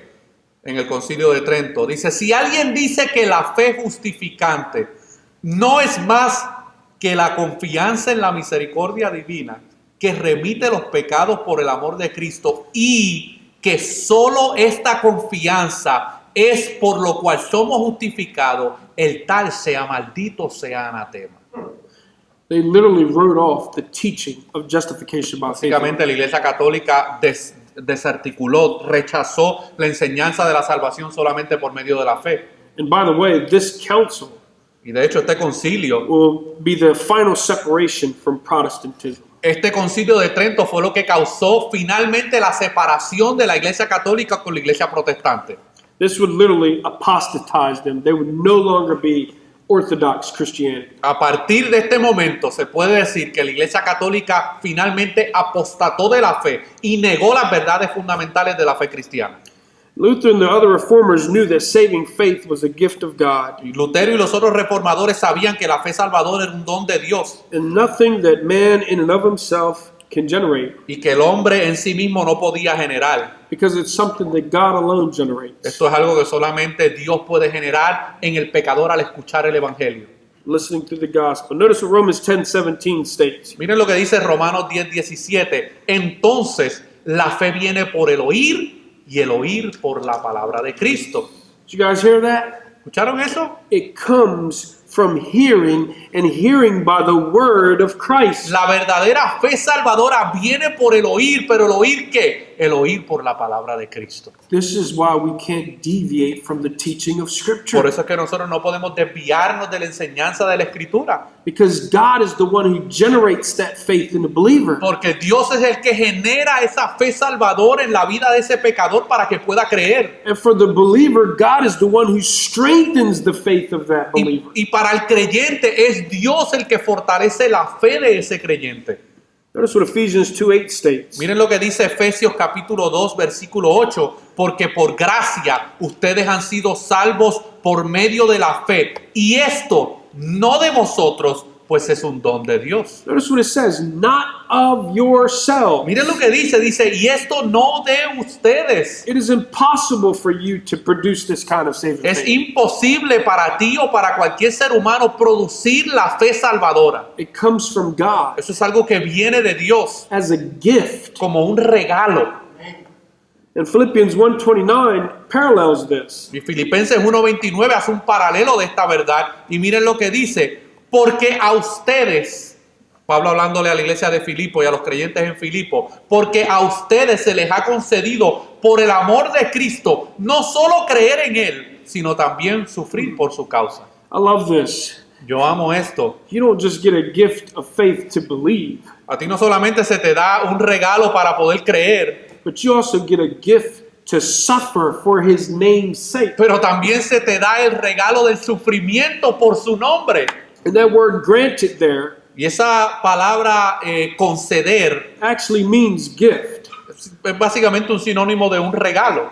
en el Concilio de Trento. Dice, si alguien dice que la fe justificante no es más que la confianza en la misericordia divina, que remite los pecados por el amor de Cristo, y que solo esta confianza es por lo cual somos justificados, el tal sea maldito, sea anatema. They literally wrote off the teaching of justification by faith. Básicamente la Iglesia Católica desarticuló, rechazó la enseñanza de la salvación solamente por medio de la fe. And by the way, this council Y de hecho este concilio, will be the final separation from Protestantism. este concilio de Trento fue lo que causó finalmente la separación de la Iglesia Católica con la Iglesia Protestante. This would literally apostatize them. They would no longer be Orthodox Christianity. A partir de este momento se puede decir que la Iglesia Católica finalmente apostató de la fe y negó las verdades fundamentales de la fe cristiana. Luther and the other reformers knew that saving faith was a gift of God, Y Lutero y los otros reformadores sabían que la fe salvadora era un don de Dios and nothing that man in and of himself can generate, y que el hombre en sí mismo no podía generar. because it's something that God alone generates. Esto es algo que solamente Dios puede generar en el pecador al escuchar el Evangelio. Listening to the gospel. Notice what Romans 10:17 states. Miren lo que dice Romanos 10:17. Entonces, la fe viene por el oír y el oír por la palabra de Cristo. Did you guys hear that? ¿Escucharon eso? It comes from hearing, and hearing by the word of Christ. La verdadera fe salvadora viene por el oír, pero ¿el oír qué? El oír por la palabra de Cristo. This is why we can't deviate from the teaching of Por Scripture, eso es que nosotros no podemos desviarnos de la enseñanza de la Escritura. because God is the one who generates that faith in the believer. Porque Dios es el que genera esa fe salvadora en la vida de ese pecador para que pueda creer. And for the believer, God is the one who strengthens the faith of that believer. Y para el creyente es Dios el que fortalece la fe de ese creyente. Notice what Ephesians 2:8 states. Miren lo que dice Efesios capítulo 2, versículo 8. Porque por gracia ustedes han sido salvos por medio de la fe. Y esto no de vosotros, pues es un don de Dios. Notice what it says, not of yourself. Miren lo que dice, y esto no de ustedes. It is impossible for you to produce this kind of saving Es faith. imposible para ti o para cualquier ser humano producir la fe salvadora. It comes from God Eso es algo que viene de Dios as a gift. como un regalo. And Philippians 1:29 parallels this. Y Filipenses 1:29 hace un paralelo de esta verdad. Y miren lo que dice. Porque a ustedes, Pablo hablándole a la iglesia de Filipo y a los creyentes en Filipo, porque a ustedes se les ha concedido por el amor de Cristo, no solo creer en Él, sino también sufrir por su causa. I love this. Yo amo esto. You don't just get a gift of faith to believe, A ti no solamente se te da un regalo para poder creer, but you also get a gift to suffer for his name's sake. pero también se te da el regalo del sufrimiento por su nombre. And that word granted there Y esa palabra conceder actually means gift. es básicamente un sinónimo de un regalo.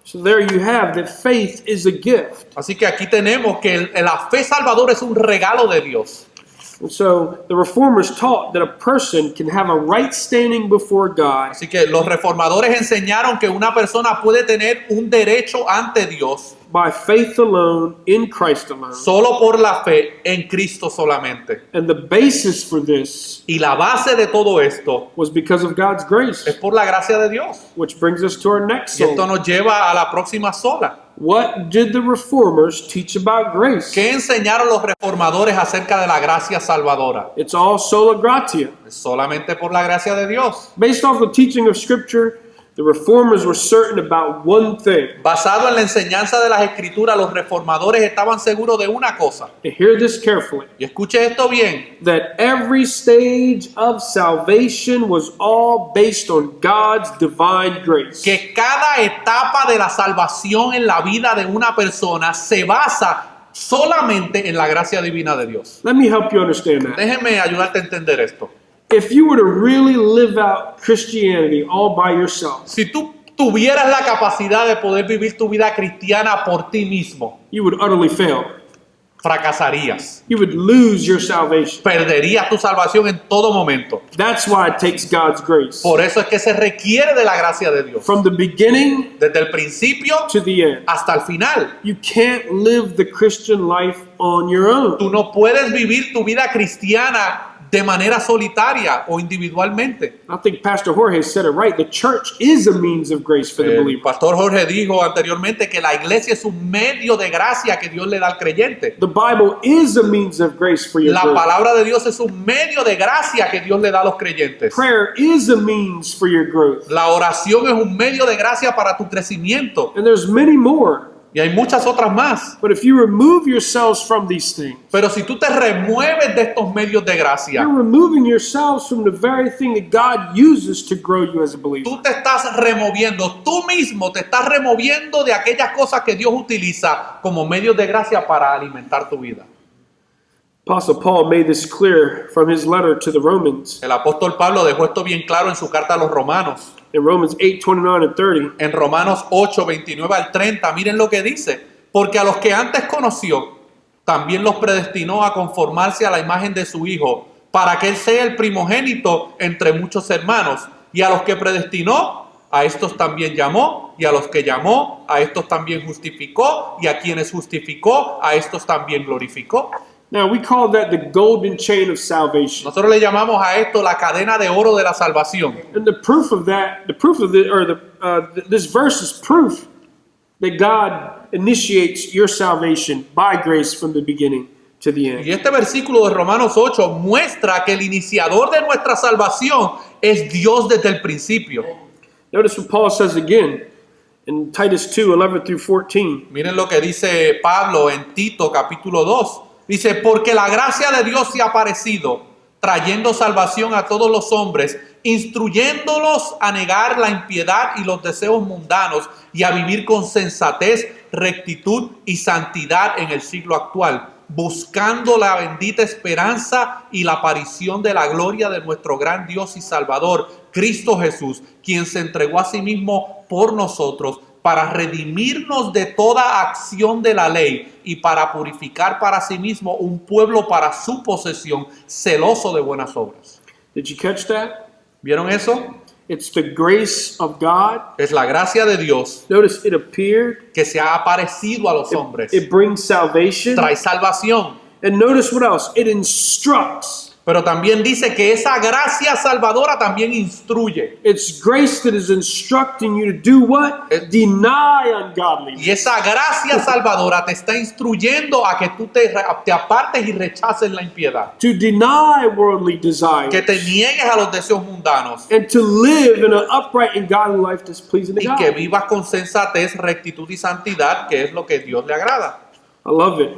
So there you have that faith is a gift. Así que aquí tenemos que la fe salvadora es un regalo de Dios. And so the reformers taught that a person can have a right standing before God Así que los reformadores enseñaron que una persona puede tener un derecho ante Dios by faith alone in Christ alone. solo por la fe en Cristo solamente. And the basis for this Y la base de todo esto was because of God's grace, es por la gracia de Dios. which brings us to our next Y esto soul. nos lleva a la próxima sola. What did the reformers teach about grace? ¿Qué enseñaron los reformadores acerca de la gracia salvadora? It's all sola gratia. Es solamente por la gracia de Dios. Based off the teaching of Scripture, the reformers were certain about one thing. Basado en la enseñanza de las Escrituras, los reformadores estaban seguros de una cosa. And hear this carefully. Y escuche esto bien. That every stage of salvation was all based on God's divine grace. Que cada etapa de la salvación en la vida de una persona se basa solamente en la gracia divina de Dios. Let me help you understand that. Déjeme ayudarte a entender esto. If you were to really live out Christianity all by yourself, Si tú tuvieras la capacidad de poder vivir tu vida cristiana por ti mismo, you would utterly fail. fracasarías. You would lose your salvation. Perderías tu salvación en todo momento. That's why it takes God's grace. Por eso es que se requiere de la gracia de Dios. From the beginning Desde el principio to the end. hasta el final. You can't live the Christian life on your own. Tú no puedes vivir tu vida cristiana de manera solitaria o individualmente. I think Pastor Jorge said it right. The church is a means of grace for the El believer. pastor Jorge dijo anteriormente que la iglesia es un medio de gracia que Dios le da al creyente. The Bible is a means of grace for your La growth. palabra de Dios es un medio de gracia que Dios le da a los creyentes. Prayer is a means for your growth. La oración es un medio de gracia para tu crecimiento. And there's many more. Y hay muchas otras más. But if you remove yourselves from these things, Pero si tú te remueves de estos medios de gracia, you're removing yourselves from the very thing that God uses to grow you as a believer. tú te estás removiendo, tú mismo te estás removiendo de aquellas cosas que Dios utiliza como medios de gracia para alimentar tu vida. Apostle Paul made this clear from his letter to the Romans El apóstol Pablo dejó esto bien claro en su carta a los romanos. in Romans 8:29 and 30. En Romanos 8, 29 al 30, miren lo que dice. Porque a los que antes conoció, también los predestinó a conformarse a la imagen de su Hijo, para que Él sea el primogénito entre muchos hermanos. Y a los que predestinó, a estos también llamó. Y a los que llamó, a estos también justificó. Y a quienes justificó, a estos también glorificó. Now we call that the golden chain of salvation. Nosotros le llamamos a esto la cadena de oro de la salvación. And the proof of that, this verse is proof that God initiates your salvation by grace from the beginning to the end. Y este versículo de Romanos 8 muestra que el iniciador de nuestra salvación es Dios desde el principio. Notice what Paul says again in Titus 2:11 through 14. Miren lo que dice Pablo en Tito capítulo 2. Dice, porque la gracia de Dios se ha aparecido, trayendo salvación a todos los hombres, instruyéndolos a negar la impiedad y los deseos mundanos y a vivir con sensatez, rectitud y santidad en el siglo actual, buscando la bendita esperanza y la aparición de la gloria de nuestro gran Dios y Salvador, Cristo Jesús, quien se entregó a sí mismo por nosotros para redimirnos de toda acción de la ley y para purificar para sí mismo un pueblo para su posesión, celoso de buenas obras. Did you catch that? ¿Vieron eso? It's the grace of God. Es la gracia de Dios Notice it appeared. que se ha aparecido a los hombres. It brings salvation. Trae salvación. And notice what else? It instructs. Pero también dice que esa gracia salvadora también instruye. It's grace that is instructing you to do what? Deny ungodliness. Y esa gracia salvadora te está instruyendo a que tú te apartes y rechaces la impiedad. To deny worldly desires. Que te niegues a los deseos mundanos. And to live in an upright and godly life that's pleasing to Y que God. vivas con sensatez, rectitud y santidad, que es lo que Dios le agrada. I love it.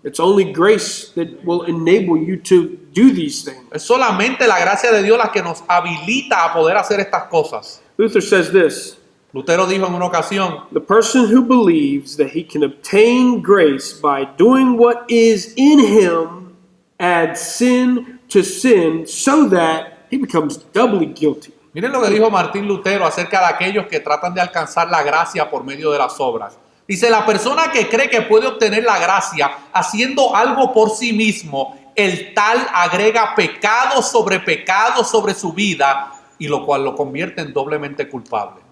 It's only grace that will enable you to do these things. Es solamente la gracia de Dios la que nos habilita a poder hacer estas cosas. Luther says this. Lutero dijo en una ocasión: The person who believes that he can obtain grace by doing what is in him adds sin to sin so that he becomes doubly guilty. Miren lo que dijo Martín Lutero acerca de aquellos que tratan de alcanzar la gracia por medio de las obras. Dice: la persona que cree que puede obtener la gracia haciendo algo por sí mismo, el tal agrega pecado sobre su vida, y lo cual lo convierte en doblemente culpable.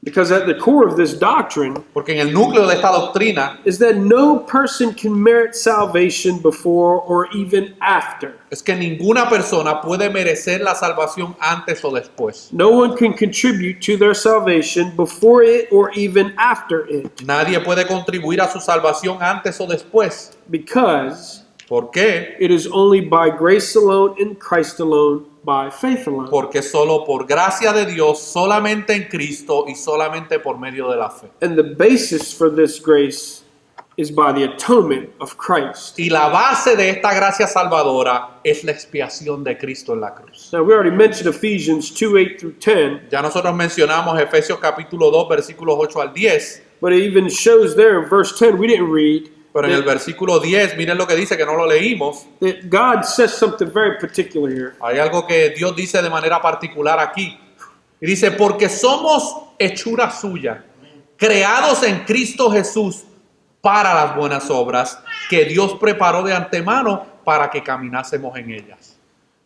Because at the core of this doctrine Porque en el núcleo de esta doctrina is that no person can merit salvation before or even after. es que ninguna persona puede merecer la salvación antes o después. No one can contribute to their salvation before it or even after it. Nadie puede contribuir a su salvación antes o después. Because ¿Por qué? it is only by grace alone, in Christ alone, by faith alone. Porque solo por gracia de Dios, solamente en Cristo y solamente por medio de la fe. And the basis for this grace is by the atonement of Christ. Y la base de esta gracia salvadora es la expiación de Cristo en la cruz. Now, we already mentioned Ephesians 2:8 through 10, Ya nosotros mencionamos Efesios capítulo 2, versículos 8 al 10, but it even shows there in verse 10, we didn't read, pero en el versículo 10, miren lo que dice, que no lo leímos. that God says something very particular here. Hay algo que Dios dice de manera particular aquí. Y dice: porque somos hechura suya, creados en Cristo Jesús para las buenas obras que Dios preparó de antemano para que caminásemos en ellas.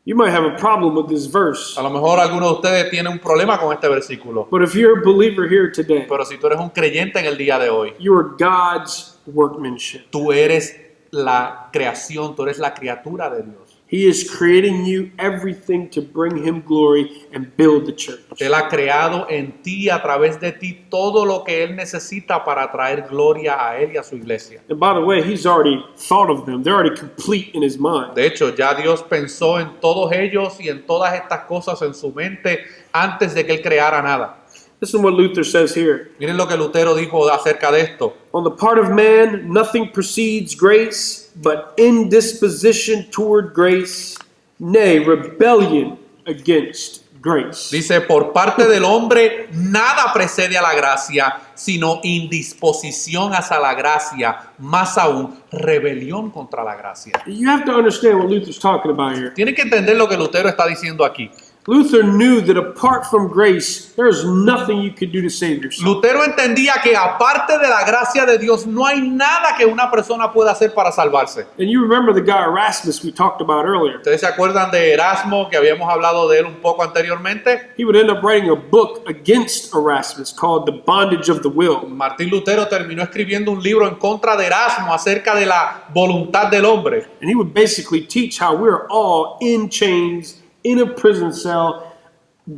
You might have a problem with this verse, A lo mejor alguno de ustedes tiene un problema con este versículo, but if you're a believer here today, pero si tú eres un creyente en el día de hoy, you are God's workmanship. tú eres la creación, tú eres la criatura de Dios. He is creating you everything to bring Him glory and build the church. Él ha creado en ti, a través de ti, todo lo que Él necesita para traer gloria a Él y a su iglesia. And by the way, He's already thought of them. They're already complete in His mind. De hecho, ya Dios pensó en todos ellos y en todas estas cosas en su mente antes de que Él creara nada. Listen to what Luther says here. Miren lo que Lutero dijo acerca de esto. On the part of man, nothing precedes grace, but indisposition toward grace, nay, rebellion against grace. Dice: por parte del hombre nada precede a la gracia, sino indisposición hacia la gracia, más aún rebelión contra la gracia. You have to understand what Luther's talking about here. Tienen que entender lo que Lutero está diciendo aquí. Luther knew that apart from grace, there is nothing you can do to save yourself. Lutero entendía que aparte de la gracia de Dios no hay nada que una persona pueda hacer para salvarse. And you remember the guy Erasmus we talked about earlier. ¿Ustedes se acuerdan de Erasmo, que habíamos hablado de él un poco anteriormente? He would end up writing a book against Erasmus called The Bondage of the Will. Martín Lutero terminó escribiendo un libro en contra de Erasmo acerca de la voluntad del hombre. And he would basically teach how we're all in chains, in a prison cell,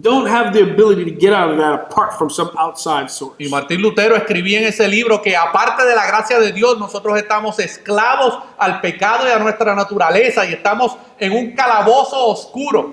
don't have the ability to get out of that apart from some outside source. Y Martín Lutero escribía en ese libro que aparte de la gracia de Dios, nosotros estamos esclavos al pecado y a nuestra naturaleza y estamos en un calabozo oscuro.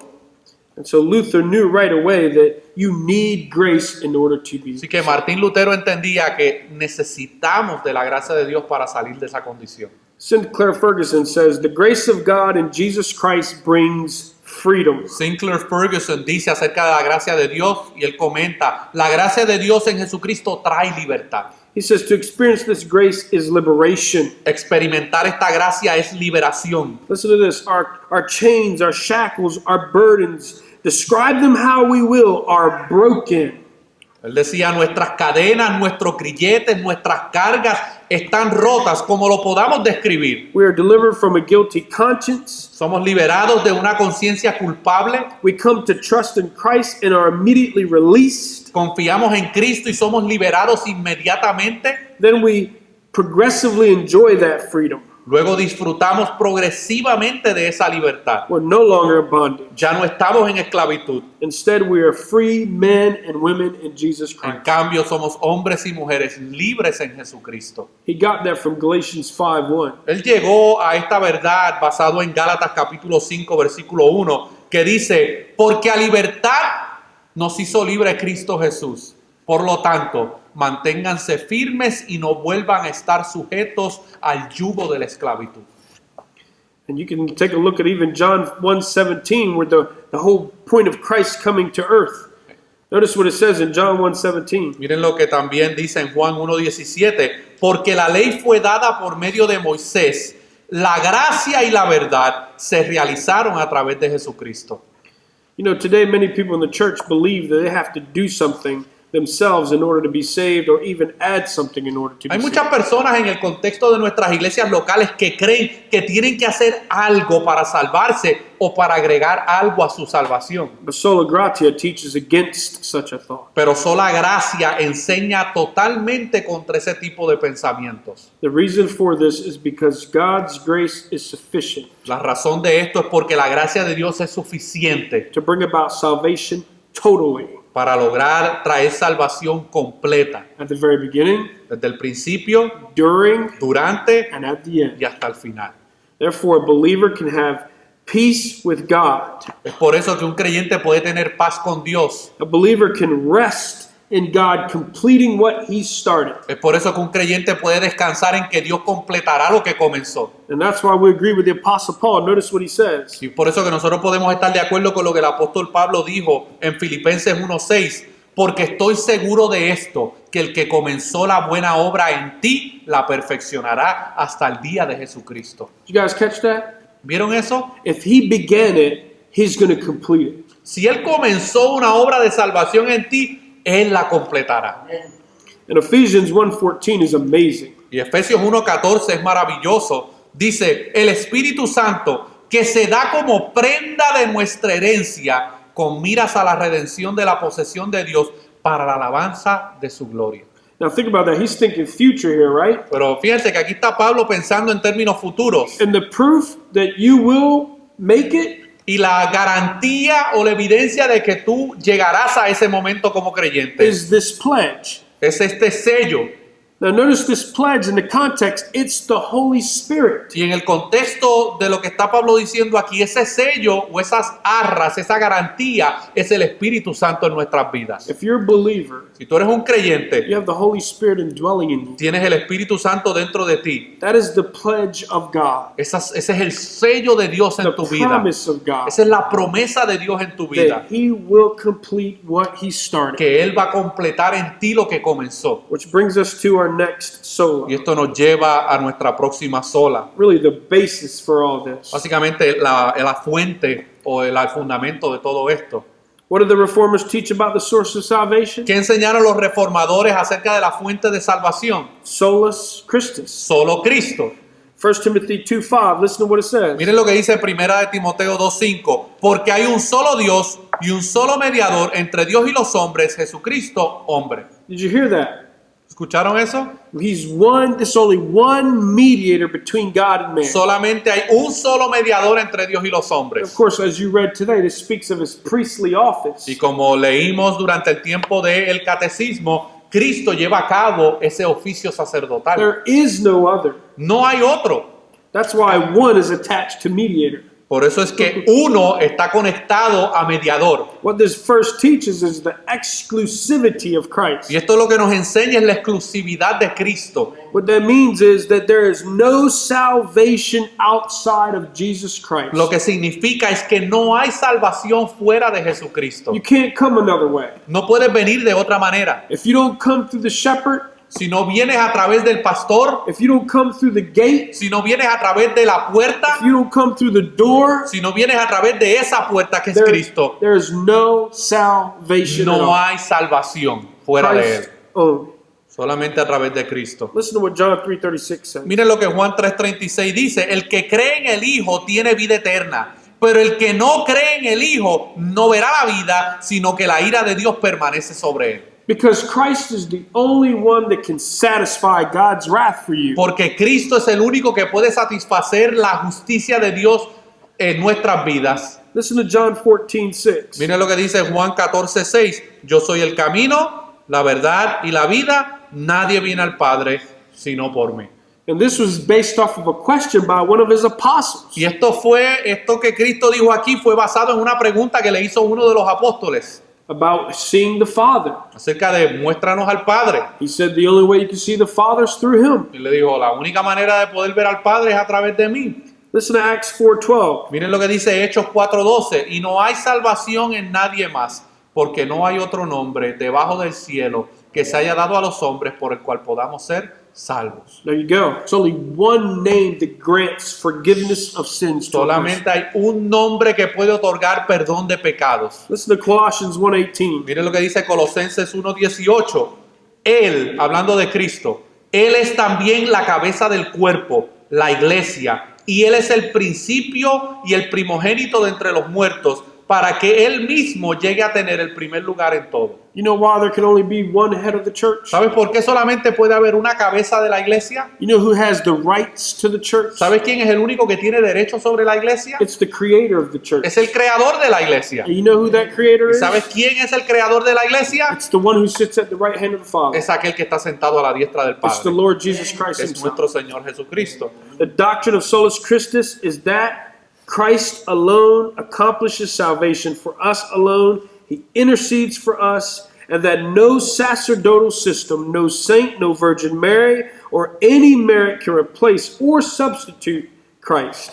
And so Luther knew right away that you need grace in order to be Así que Martín Lutero entendía que necesitamos de la gracia de Dios para salir de esa condición. Sinclair Ferguson says, the grace of God in Jesus Christ brings freedom. Sinclair Ferguson dice acerca de la gracia de Dios y él comenta: la gracia de Dios en Jesucristo trae libertad. He says to experience this grace is liberation. Experimentar esta gracia es liberación. Listen to this. Our chains, our shackles, our burdens, describe them how we will, are broken. Él decía, nuestras cadenas, nuestros grilletes, nuestras cargas están rotas, como lo podamos describir. We are delivered from a guilty conscience. Somos liberados de una conciencia culpable. We come to trust in Christ and are immediately released. Confiamos en Cristo y somos liberados inmediatamente. Then we progressively enjoy that freedom. Luego disfrutamos progresivamente de esa libertad. We're no longer in bondage. Ya no estamos en esclavitud. Instead, we are free men and women in Jesus En Christ. cambio, somos hombres y mujeres libres en Jesucristo. He got that from Galatians 5:1. Él llegó a esta verdad basado en Gálatas capítulo 5, versículo 1, que dice, porque a libertad nos hizo libre Cristo Jesús. Por lo tanto, manténganse firmes y no vuelvan a estar sujetos al yugo de la esclavitud. And you can take a look at even John 1:17, where the whole point of Christ coming to earth. Notice what it says in John 1:17. Miren lo que también dice en Juan 1:17, porque la ley fue dada por medio de Moisés, la gracia y la verdad se realizaron a través de Jesucristo. You know, today many people in the church believe that they have to do something themselves in order to be saved, or even add something in order to be Hay saved. muchas personas en el contexto de nuestras iglesias locales que creen que tienen que hacer algo para salvarse o para agregar algo a su salvación. But sola gratia teaches against such a thought. Pero sola gracia enseña totalmente contra ese tipo de pensamientos. The reason for this is because God's grace is sufficient La razón de esto es porque la gracia de Dios es suficiente to bring about salvation totally. para lograr traer salvación completa. At the very beginning, Desde el principio, during, durante and at the end. y hasta el final. Therefore, a believer can have peace with God. Es por eso que un creyente puede tener paz con Dios. A believer can rest in God completing what He started. Es por eso que un creyente puede descansar en que Dios completará lo que comenzó. And that's why we agree with the Apostle Paul. Notice what he says. Y por eso que nosotros podemos estar de acuerdo con lo que el apóstol Pablo dijo en Filipenses 1:6, porque estoy seguro de esto, que el que comenzó la buena obra en ti, la perfeccionará hasta el día de Jesucristo. Did you guys catch that? ¿Vieron eso? If He began it, He's going to complete it. Si Él comenzó una obra de salvación en ti, Él la completará. And Ephesians 1:14 is amazing. Y Efesios 1:14 es maravilloso. Dice, el Espíritu Santo que se da como prenda de nuestra herencia con miras a la redención de la posesión de Dios para la alabanza de su gloria. Now think about that. He's thinking future here, right? Pero fíjense que aquí está Pablo pensando en términos futuros. And the proof that you will make it Y la garantía o la evidencia de que tú llegarás a ese momento como creyente is this pledge. es este sello. Now notice this pledge in the context, it's the Holy Spirit. Y en el contexto de lo que está Pablo diciendo aquí, ese sello o esas arras, esa garantía es el Espíritu Santo en nuestras vidas. If you're a believer, Si tú eres un creyente, you have the Holy Spirit indwelling in you. tienes el Espíritu Santo dentro de ti. That is the pledge of God, Ese es el sello de Dios the en tu vida. promise of God, Esa es la promesa de Dios en tu vida. that He will complete what He started. Que Él va a completar en ti lo que comenzó. Which brings us to our next sola. Y esto nos lleva a nuestra próxima sola. Really the basis for all this. Básicamente la fuente o el fundamento de todo esto. What did the reformers teach about the source of salvation? ¿Qué enseñaron los reformadores acerca de la fuente de salvación? Solus Christus. Solo Cristo. 1 Timothy 2:5. Listen to what it says. Miren lo que dice Primera de Timoteo 2:5. Porque hay un solo Dios y un solo mediador entre Dios y los hombres, Jesucristo, hombre. Did you hear that? ¿Escucharon eso? He's one, there's only one mediator between God and man. Solamente hay un solo mediador entre Dios y los Of hombres. course, as you read today, this speaks of His priestly office. Y como leímos durante el tiempo del catecismo, Cristo lleva a cabo ese oficio sacerdotal. There is no other. No hay otro. That's why one is attached to mediator. Por eso es que uno está conectado a mediador. What this verse teaches is the exclusivity of Christ. Y esto lo que nos enseña es la exclusividad de Cristo. What that means is that there is no salvation outside of Jesus Christ. Lo que significa es que no hay salvación fuera de Jesucristo. You can't come another way. No puedes venir de otra manera. If you don't come through the shepherd, si no vienes a través del pastor, if you don't come through the gate, si no vienes a través de la puerta, if you don't come through the door, si no vienes a través de esa puerta que es Cristo, there is no salvation at no all. hay salvación fuera de Christ Él. only. Solamente a través de Cristo. Listen to what John 3:36 says. Miren lo que Juan 3:36 dice: el que cree en el Hijo tiene vida eterna, pero el que no cree en el Hijo no verá la vida, sino que la ira de Dios permanece sobre él. Because Christ is the only one that can satisfy God's wrath for you. Porque Cristo es el único que puede satisfacer la justicia de Dios en nuestras vidas. Listen to John 14:6. Miren lo que dice Juan 14:6: yo soy el camino, la verdad y la vida. Nadie viene al Padre sino por mí. And this was based off of a question by one of his apostles. Y esto que Cristo dijo aquí fue basado en una pregunta que le hizo uno de los apóstoles About seeing the Father. acerca de muéstranos al Padre. He said the only way you can see the Father is through him. Y le dijo, la única manera de poder ver al Padre es a través de mí. Listen to Acts 4:12. Miren lo que dice Hechos 4:12: y no hay salvación en nadie más, porque no hay otro nombre debajo del cielo que se haya dado a los hombres por el cual podamos ser salvos. There you go. It's only one name that grants forgiveness of sins to a person. Solamente hay un nombre que puede otorgar perdón de pecados. Listen to Colossians 1:18. Miren lo que dice Colosenses 1:18. Él, hablando de Cristo, Él es también la cabeza del cuerpo, la iglesia, y Él es el principio y el primogénito de entre los muertos, para que Él mismo llegue a tener el primer lugar en todo. You know why there can only be one head of the church? ¿Sabes por qué solamente puede haber una cabeza de la iglesia? You know who has the rights to the church? ¿Sabes quién es el único que tiene derecho sobre la iglesia? It's the creator of the church. Es el creador de la iglesia. And you know who that creator ¿Y is? sabes quién es el creador de la iglesia? It's the one who sits at the right hand of the Father. Es aquel que está sentado a la diestra del It's the Padre. Lord Jesus Christ Es himself. nuestro Señor Jesucristo. The doctrine of solus Christus is that Christ alone accomplishes salvation for us alone. He intercedes for us, and that no sacerdotal system, no saint, no Virgin Mary, or any merit can replace or substitute Christ.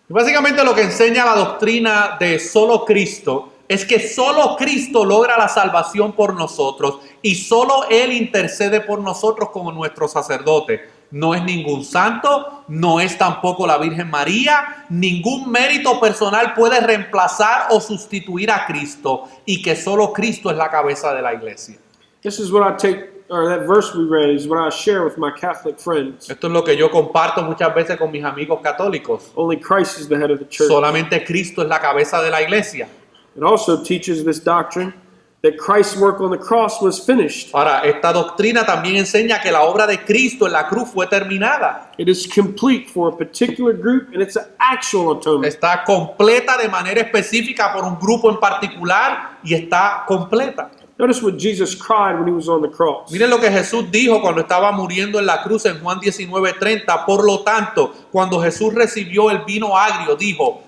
Básicamente lo que enseña la doctrina de solo Cristo es que solo Cristo logra la salvación por nosotros y solo Él intercede por nosotros como nuestro sacerdote. No es ningún santo, no es tampoco la Virgen María, ningún mérito personal puede reemplazar o sustituir a Cristo, y que solo Cristo es la cabeza de la iglesia. This is what I take, or that verse we read is what I share with my Catholic friends. Esto es lo que yo comparto muchas veces con mis amigos católicos. Only Christ is the head of the church. Solamente Cristo es la cabeza de la iglesia. It also teaches this doctrine that Christ's work on the cross was finished. Ahora, esta doctrina también enseña que la obra de Cristo en la cruz fue terminada. It is complete for a particular group, and it's an actual atonement. Está completa de manera específica por un grupo en particular y está completa. Notice what Jesus cried when he was on the cross. Miren lo que Jesús dijo cuando estaba muriendo en la cruz en Juan 19:30. Por lo tanto, cuando Jesús recibió el vino agrio, dijo,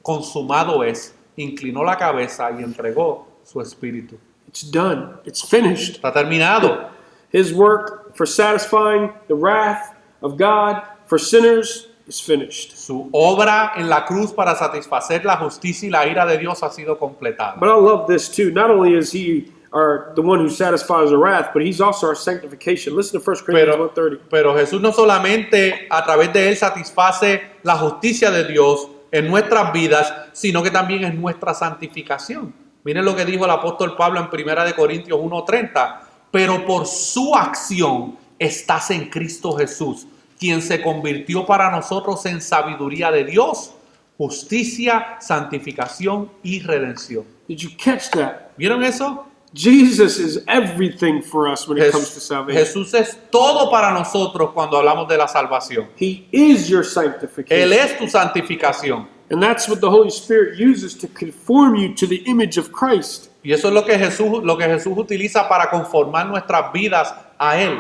consumado es. Inclinó la cabeza y entregó su espíritu. It's done. It's finished. Está terminado. His work for satisfying the wrath of God for sinners is finished. Su obra en la cruz para satisfacer la justicia y la ira de Dios ha sido completada. But I love this too. Not only is he the one who satisfies the wrath, but he's also our sanctification. Listen to 1 Corinthians 1:30. Pero Jesús no solamente a través de él satisface la justicia de Dios en nuestras vidas, sino que también es nuestra santificación. Miren lo que dijo el apóstol Pablo en 1 Corintios 1:30. Pero por su acción estás en Cristo Jesús, quien se convirtió para nosotros en sabiduría de Dios, justicia, santificación y redención. Did you catch that? ¿Vieron eso? Jesus is everything for us when it comes to salvation. Jesús es todo para nosotros cuando hablamos de la salvación. He is your Él sanctification. es tu santificación. And that's what the Holy Spirit uses to conform you to the image of Christ. Y eso es lo que Jesús utiliza para conformar nuestras vidas a Él.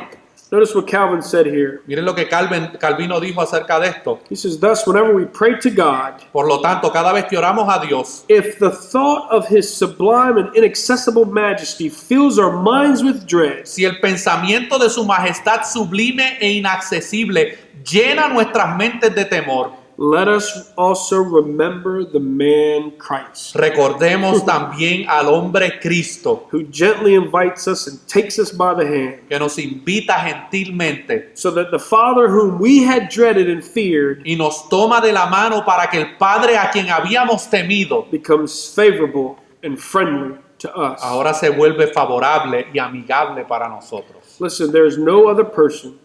Notice what Calvin said here. Miren lo que Calvino dijo acerca de esto. He says, thus, whenever we pray to God, Por lo tanto, cada vez que oramos a Dios, if the thought of his sublime and inaccessible majesty fills our minds with dread, si el pensamiento de su majestad sublime e inaccesible llena nuestras mentes de temor, let us also remember the man Christ, recordemos también al hombre Cristo, who gently invites us and takes us by the hand, que nos invita gentilmente so that the Father whom we had dreaded and feared y nos toma de la mano para que el Padre a quien habíamos temido becomes favorable and friendly to us. ahora se vuelve favorable y amigable para nosotros. Listen, there is no other person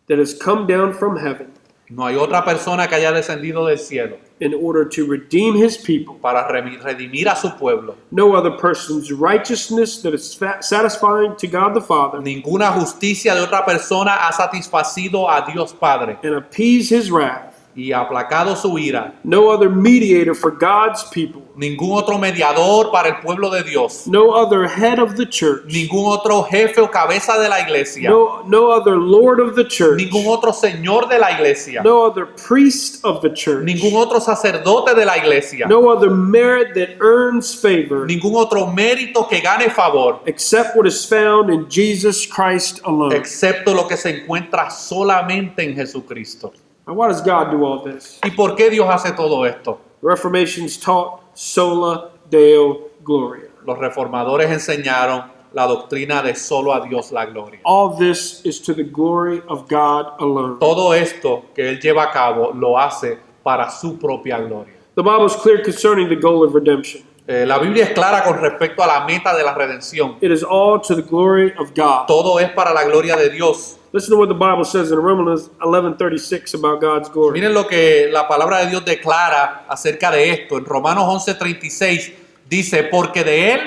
that has come down from heaven No hay otra persona que haya descendido del cielo in order to redeem his people. para redimir a su pueblo. No other person's righteousness that is satisfying to God the Father Ninguna justicia de otra persona ha satisfacido a Dios Padre and appease his wrath. y aplacado su ira. No other mediator for God's people. Ningún otro mediador para el pueblo de Dios. No other head of the church. Ningún otro jefe o cabeza de la iglesia. No other Lord of the church. Ningún otro señor de la iglesia. No other priest of the church. Ningún otro sacerdote de la iglesia. No other merit that earns favor Ningún otro mérito que gane favor, except what is found in Jesus Christ alone. excepto lo que se encuentra solamente en Jesucristo. Now, why does God do all this? ¿Y por qué Dios hace todo esto? The Reformation's taught sola deo gloria. Los reformadores enseñaron la doctrina de solo a Dios la gloria. All this is to the glory of God alone. Todo esto que Él lleva a cabo lo hace para su propia gloria. The Bible is clear concerning the goal of redemption. La Biblia es clara con respecto a la meta de la redención. It is all to the glory of God. Todo es para la gloria de Dios. Listen to what the Bible says in Romans 11:36 about God's glory. Miren lo que la palabra de Dios declara acerca de esto. En Romanos 11:36 dice, porque de Él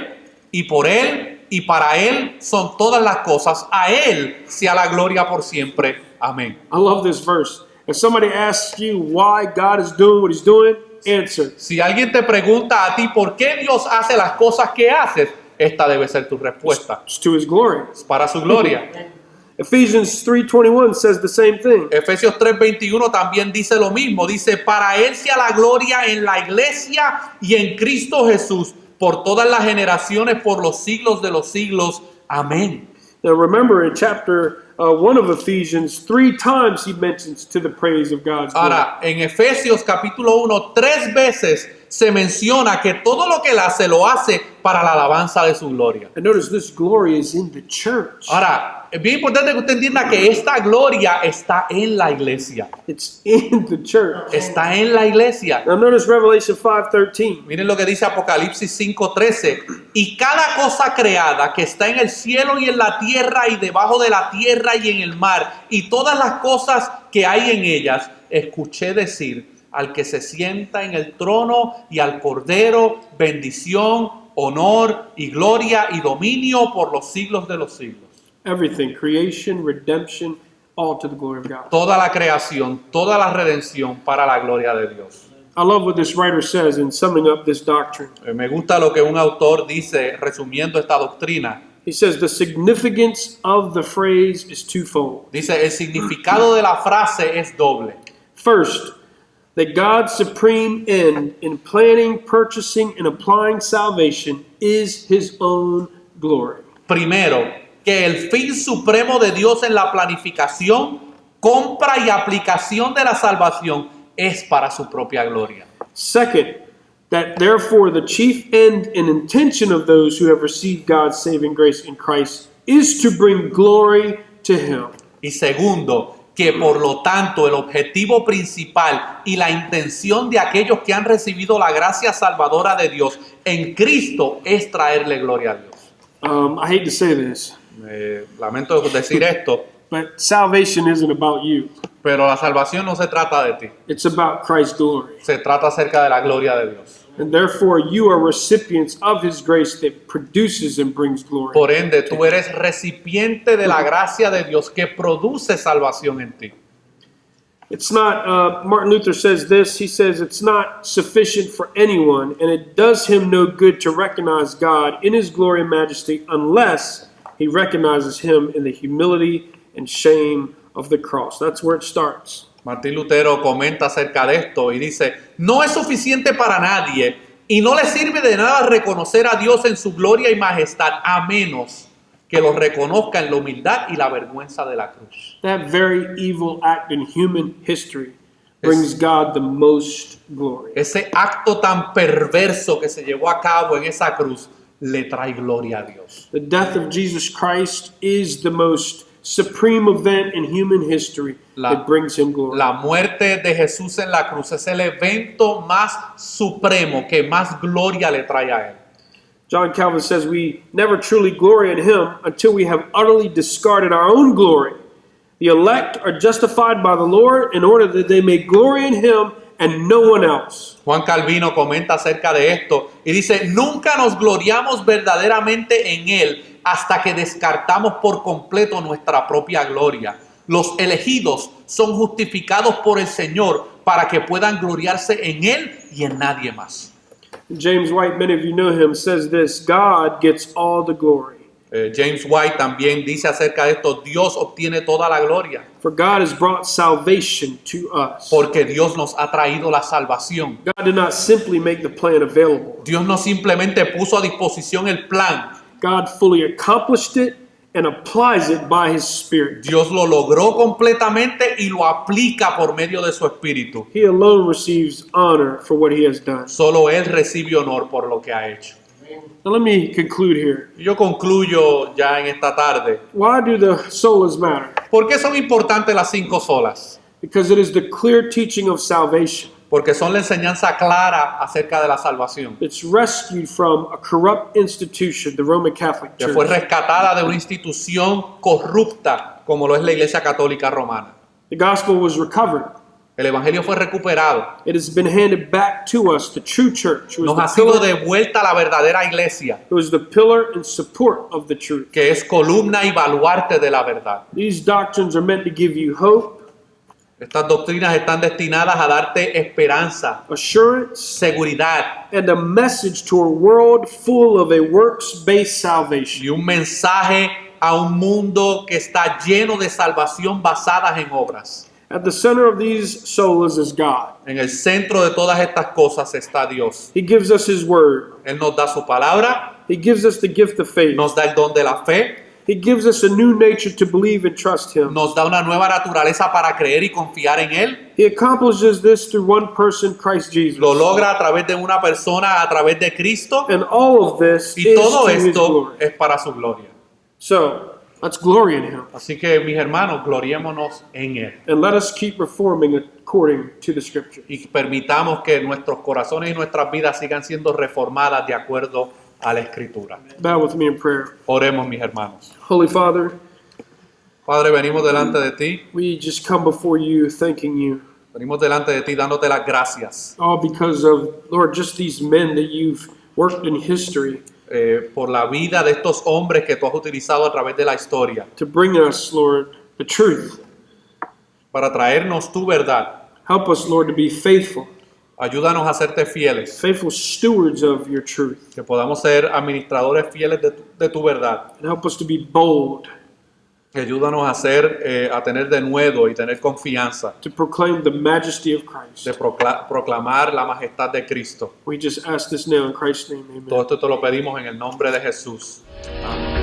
y por Él y para Él son todas las cosas. A Él sea la gloria por siempre. Amén. I love this verse. If somebody asks you why God is doing what he's doing, answer. Si alguien te pregunta a ti por qué Dios hace las cosas que haces, esta debe ser tu respuesta. It's to his glory. Es para su gloria. Ephesians 3:21 says the same thing. Efesios 3:21 también dice lo mismo. Dice, para Él sea la gloria en la iglesia y en Cristo Jesús, por todas las generaciones, por los siglos de los siglos. Amén. Now remember in chapter 1 of Ephesians, 3 times he mentions to the praise of God's glory. Ahora, en Efesios capítulo 1, 3 veces se menciona que todo lo que Él hace, lo hace para la alabanza de su gloria. And notice this glory is in the church. Ahora, es bien importante que usted entienda que esta gloria está en la iglesia. It's in the church. Está en la iglesia. Now notice Revelation 5:13. Miren lo que dice Apocalipsis 5:13. Y cada cosa creada que está en el cielo y en la tierra y debajo de la tierra y en el mar, y todas las cosas que hay en ellas, escuché decir al que se sienta en el trono y al Cordero, bendición, honor y gloria y dominio por los siglos de los siglos. Everything, creation, redemption, all to the glory of God. Toda la creación, toda la redención para la gloria de Dios. I love what this writer says in summing up this doctrine. Me gusta lo que un autor dice resumiendo esta doctrina. He says the significance of the phrase is twofold. Dice, el significado de la frase es doble. First, that God's supreme end in planning, purchasing, and applying salvation is his own glory. Primero, que el fin supremo de Dios en la planificación, compra y aplicación de la salvación es para su propia gloria. Second, that therefore the chief end and intention of those who have received God's saving grace in Christ is to bring glory to him. Y segundo, que por lo tanto el objetivo principal y la intención de aquellos que han recibido la gracia salvadora de Dios en Cristo es traerle gloria a Dios. I hate to say this, Lamento decir esto, but salvation isn't about you. pero la salvación no se trata de ti, It's about Christ's glory. se trata acerca de la gloria de Dios. And therefore you are recipients of his grace that produces and brings glory. Por ende, tú eres recipiente de la gracia de Dios que produce salvación en ti. It's not, Martin Luther says this, he says it's not sufficient for anyone, and it does him no good to recognize God in his glory and majesty unless he recognizes him in the humility and shame of the cross. That's where it starts. Martín Lutero comenta acerca de esto y dice, no es suficiente para nadie y no le sirve de nada reconocer a Dios en su gloria y majestad a menos que lo reconozca en la humildad y la vergüenza de la cruz. That very evil act in human history brings God the most glory. Ese acto tan perverso que se llevó a cabo en esa cruz le trae gloria a Dios. The death of Jesus Christ is the most supreme event in human history that brings him glory. La muerte de Jesús en la cruz es el evento más supremo que más gloria le trae a él. John Calvin says we never truly glory in him until we have utterly discarded our own glory. The elect are justified by the Lord in order that they may glory in him and no one else. Juan Calvino comenta acerca de esto y dice, nunca nos gloriamos verdaderamente en él hasta que descartamos por completo nuestra propia gloria. Los elegidos son justificados por el Señor para que puedan gloriarse en él y en nadie más. James White, many of you know him, says this: God gets all the glory. James White también dice acerca de esto, Dios obtiene toda la gloria. For God has brought salvation to us. Porque Dios nos ha traído la salvación. God did not simply make the plan available. Dios no simplemente puso a disposición el plan. God fully accomplished it and applies it by his Spirit. Dios lo logró completamente y lo aplica por medio de su Espíritu. He alone receives honor for what he has done. Solo Él recibe honor por lo que ha hecho. Now let me conclude here. Yo concluyo ya en esta tarde. Why do the solas matter? ¿Por qué son importantes las 5 solas? Because it is the clear teaching of salvation. Porque son la enseñanza clara acerca de la salvación. It's rescued from a corrupt institution, the Roman Catholic Que fue Church. rescatada de una institución corrupta como lo es la Iglesia Católica Romana. The gospel was recovered. El Evangelio fue recuperado. It has been handed back to us, the true church. It Nos ha was, sido devuelta la verdadera iglesia, it was the pillar and support of the truth. que es columna y baluarte de la verdad. These doctrines are meant to give you hope, Estas doctrinas están destinadas a darte esperanza, assurance, seguridad and a message to a world full of a works-based salvation. y un mensaje a un mundo que está lleno de salvación basadas en obras. At the center of these solas is God. En el centro de todas estas cosas está Dios. He gives us his word. Él nos da su palabra, He gives us the gift of faith. nos da el don de la fe, He gives us a new nature to believe and trust him. nos da una nueva naturaleza para creer y confiar en Él. He accomplishes this through one person, Christ Jesus. Lo logra a través de una persona, a través de Cristo, And all of this y is todo to his esto glory. es para su gloria. So, let's glory in him. Así que, mis hermanos, gloriémonos en Él And let us keep reforming according to the scriptures. y permitamos que nuestros corazones y nuestras vidas sigan siendo reformadas de acuerdo a la Escritura. Bow with me in prayer. Oremos, mis hermanos. Holy Father, Padre, venimos delante de ti, we just come before you thanking you. venimos delante de ti dándote las gracias All because of, Lord, just these men that you've worked in history por la vida de estos hombres que tú has utilizado a través de la historia to bring us, Lord, the truth. para traernos tu verdad. Help us, Lord, to be faithful, Ayúdanos a serte fieles, faithful stewards of your truth. que podamos ser administradores fieles de tu verdad. And help us to be bold, Ayúdanos a tener denuedo y tener confianza, to proclaim the majesty of Christ. de proclamar la majestad de Cristo. We just ask this now in Christ's name, amen. Todo esto te lo pedimos en el nombre de Jesús. Amén.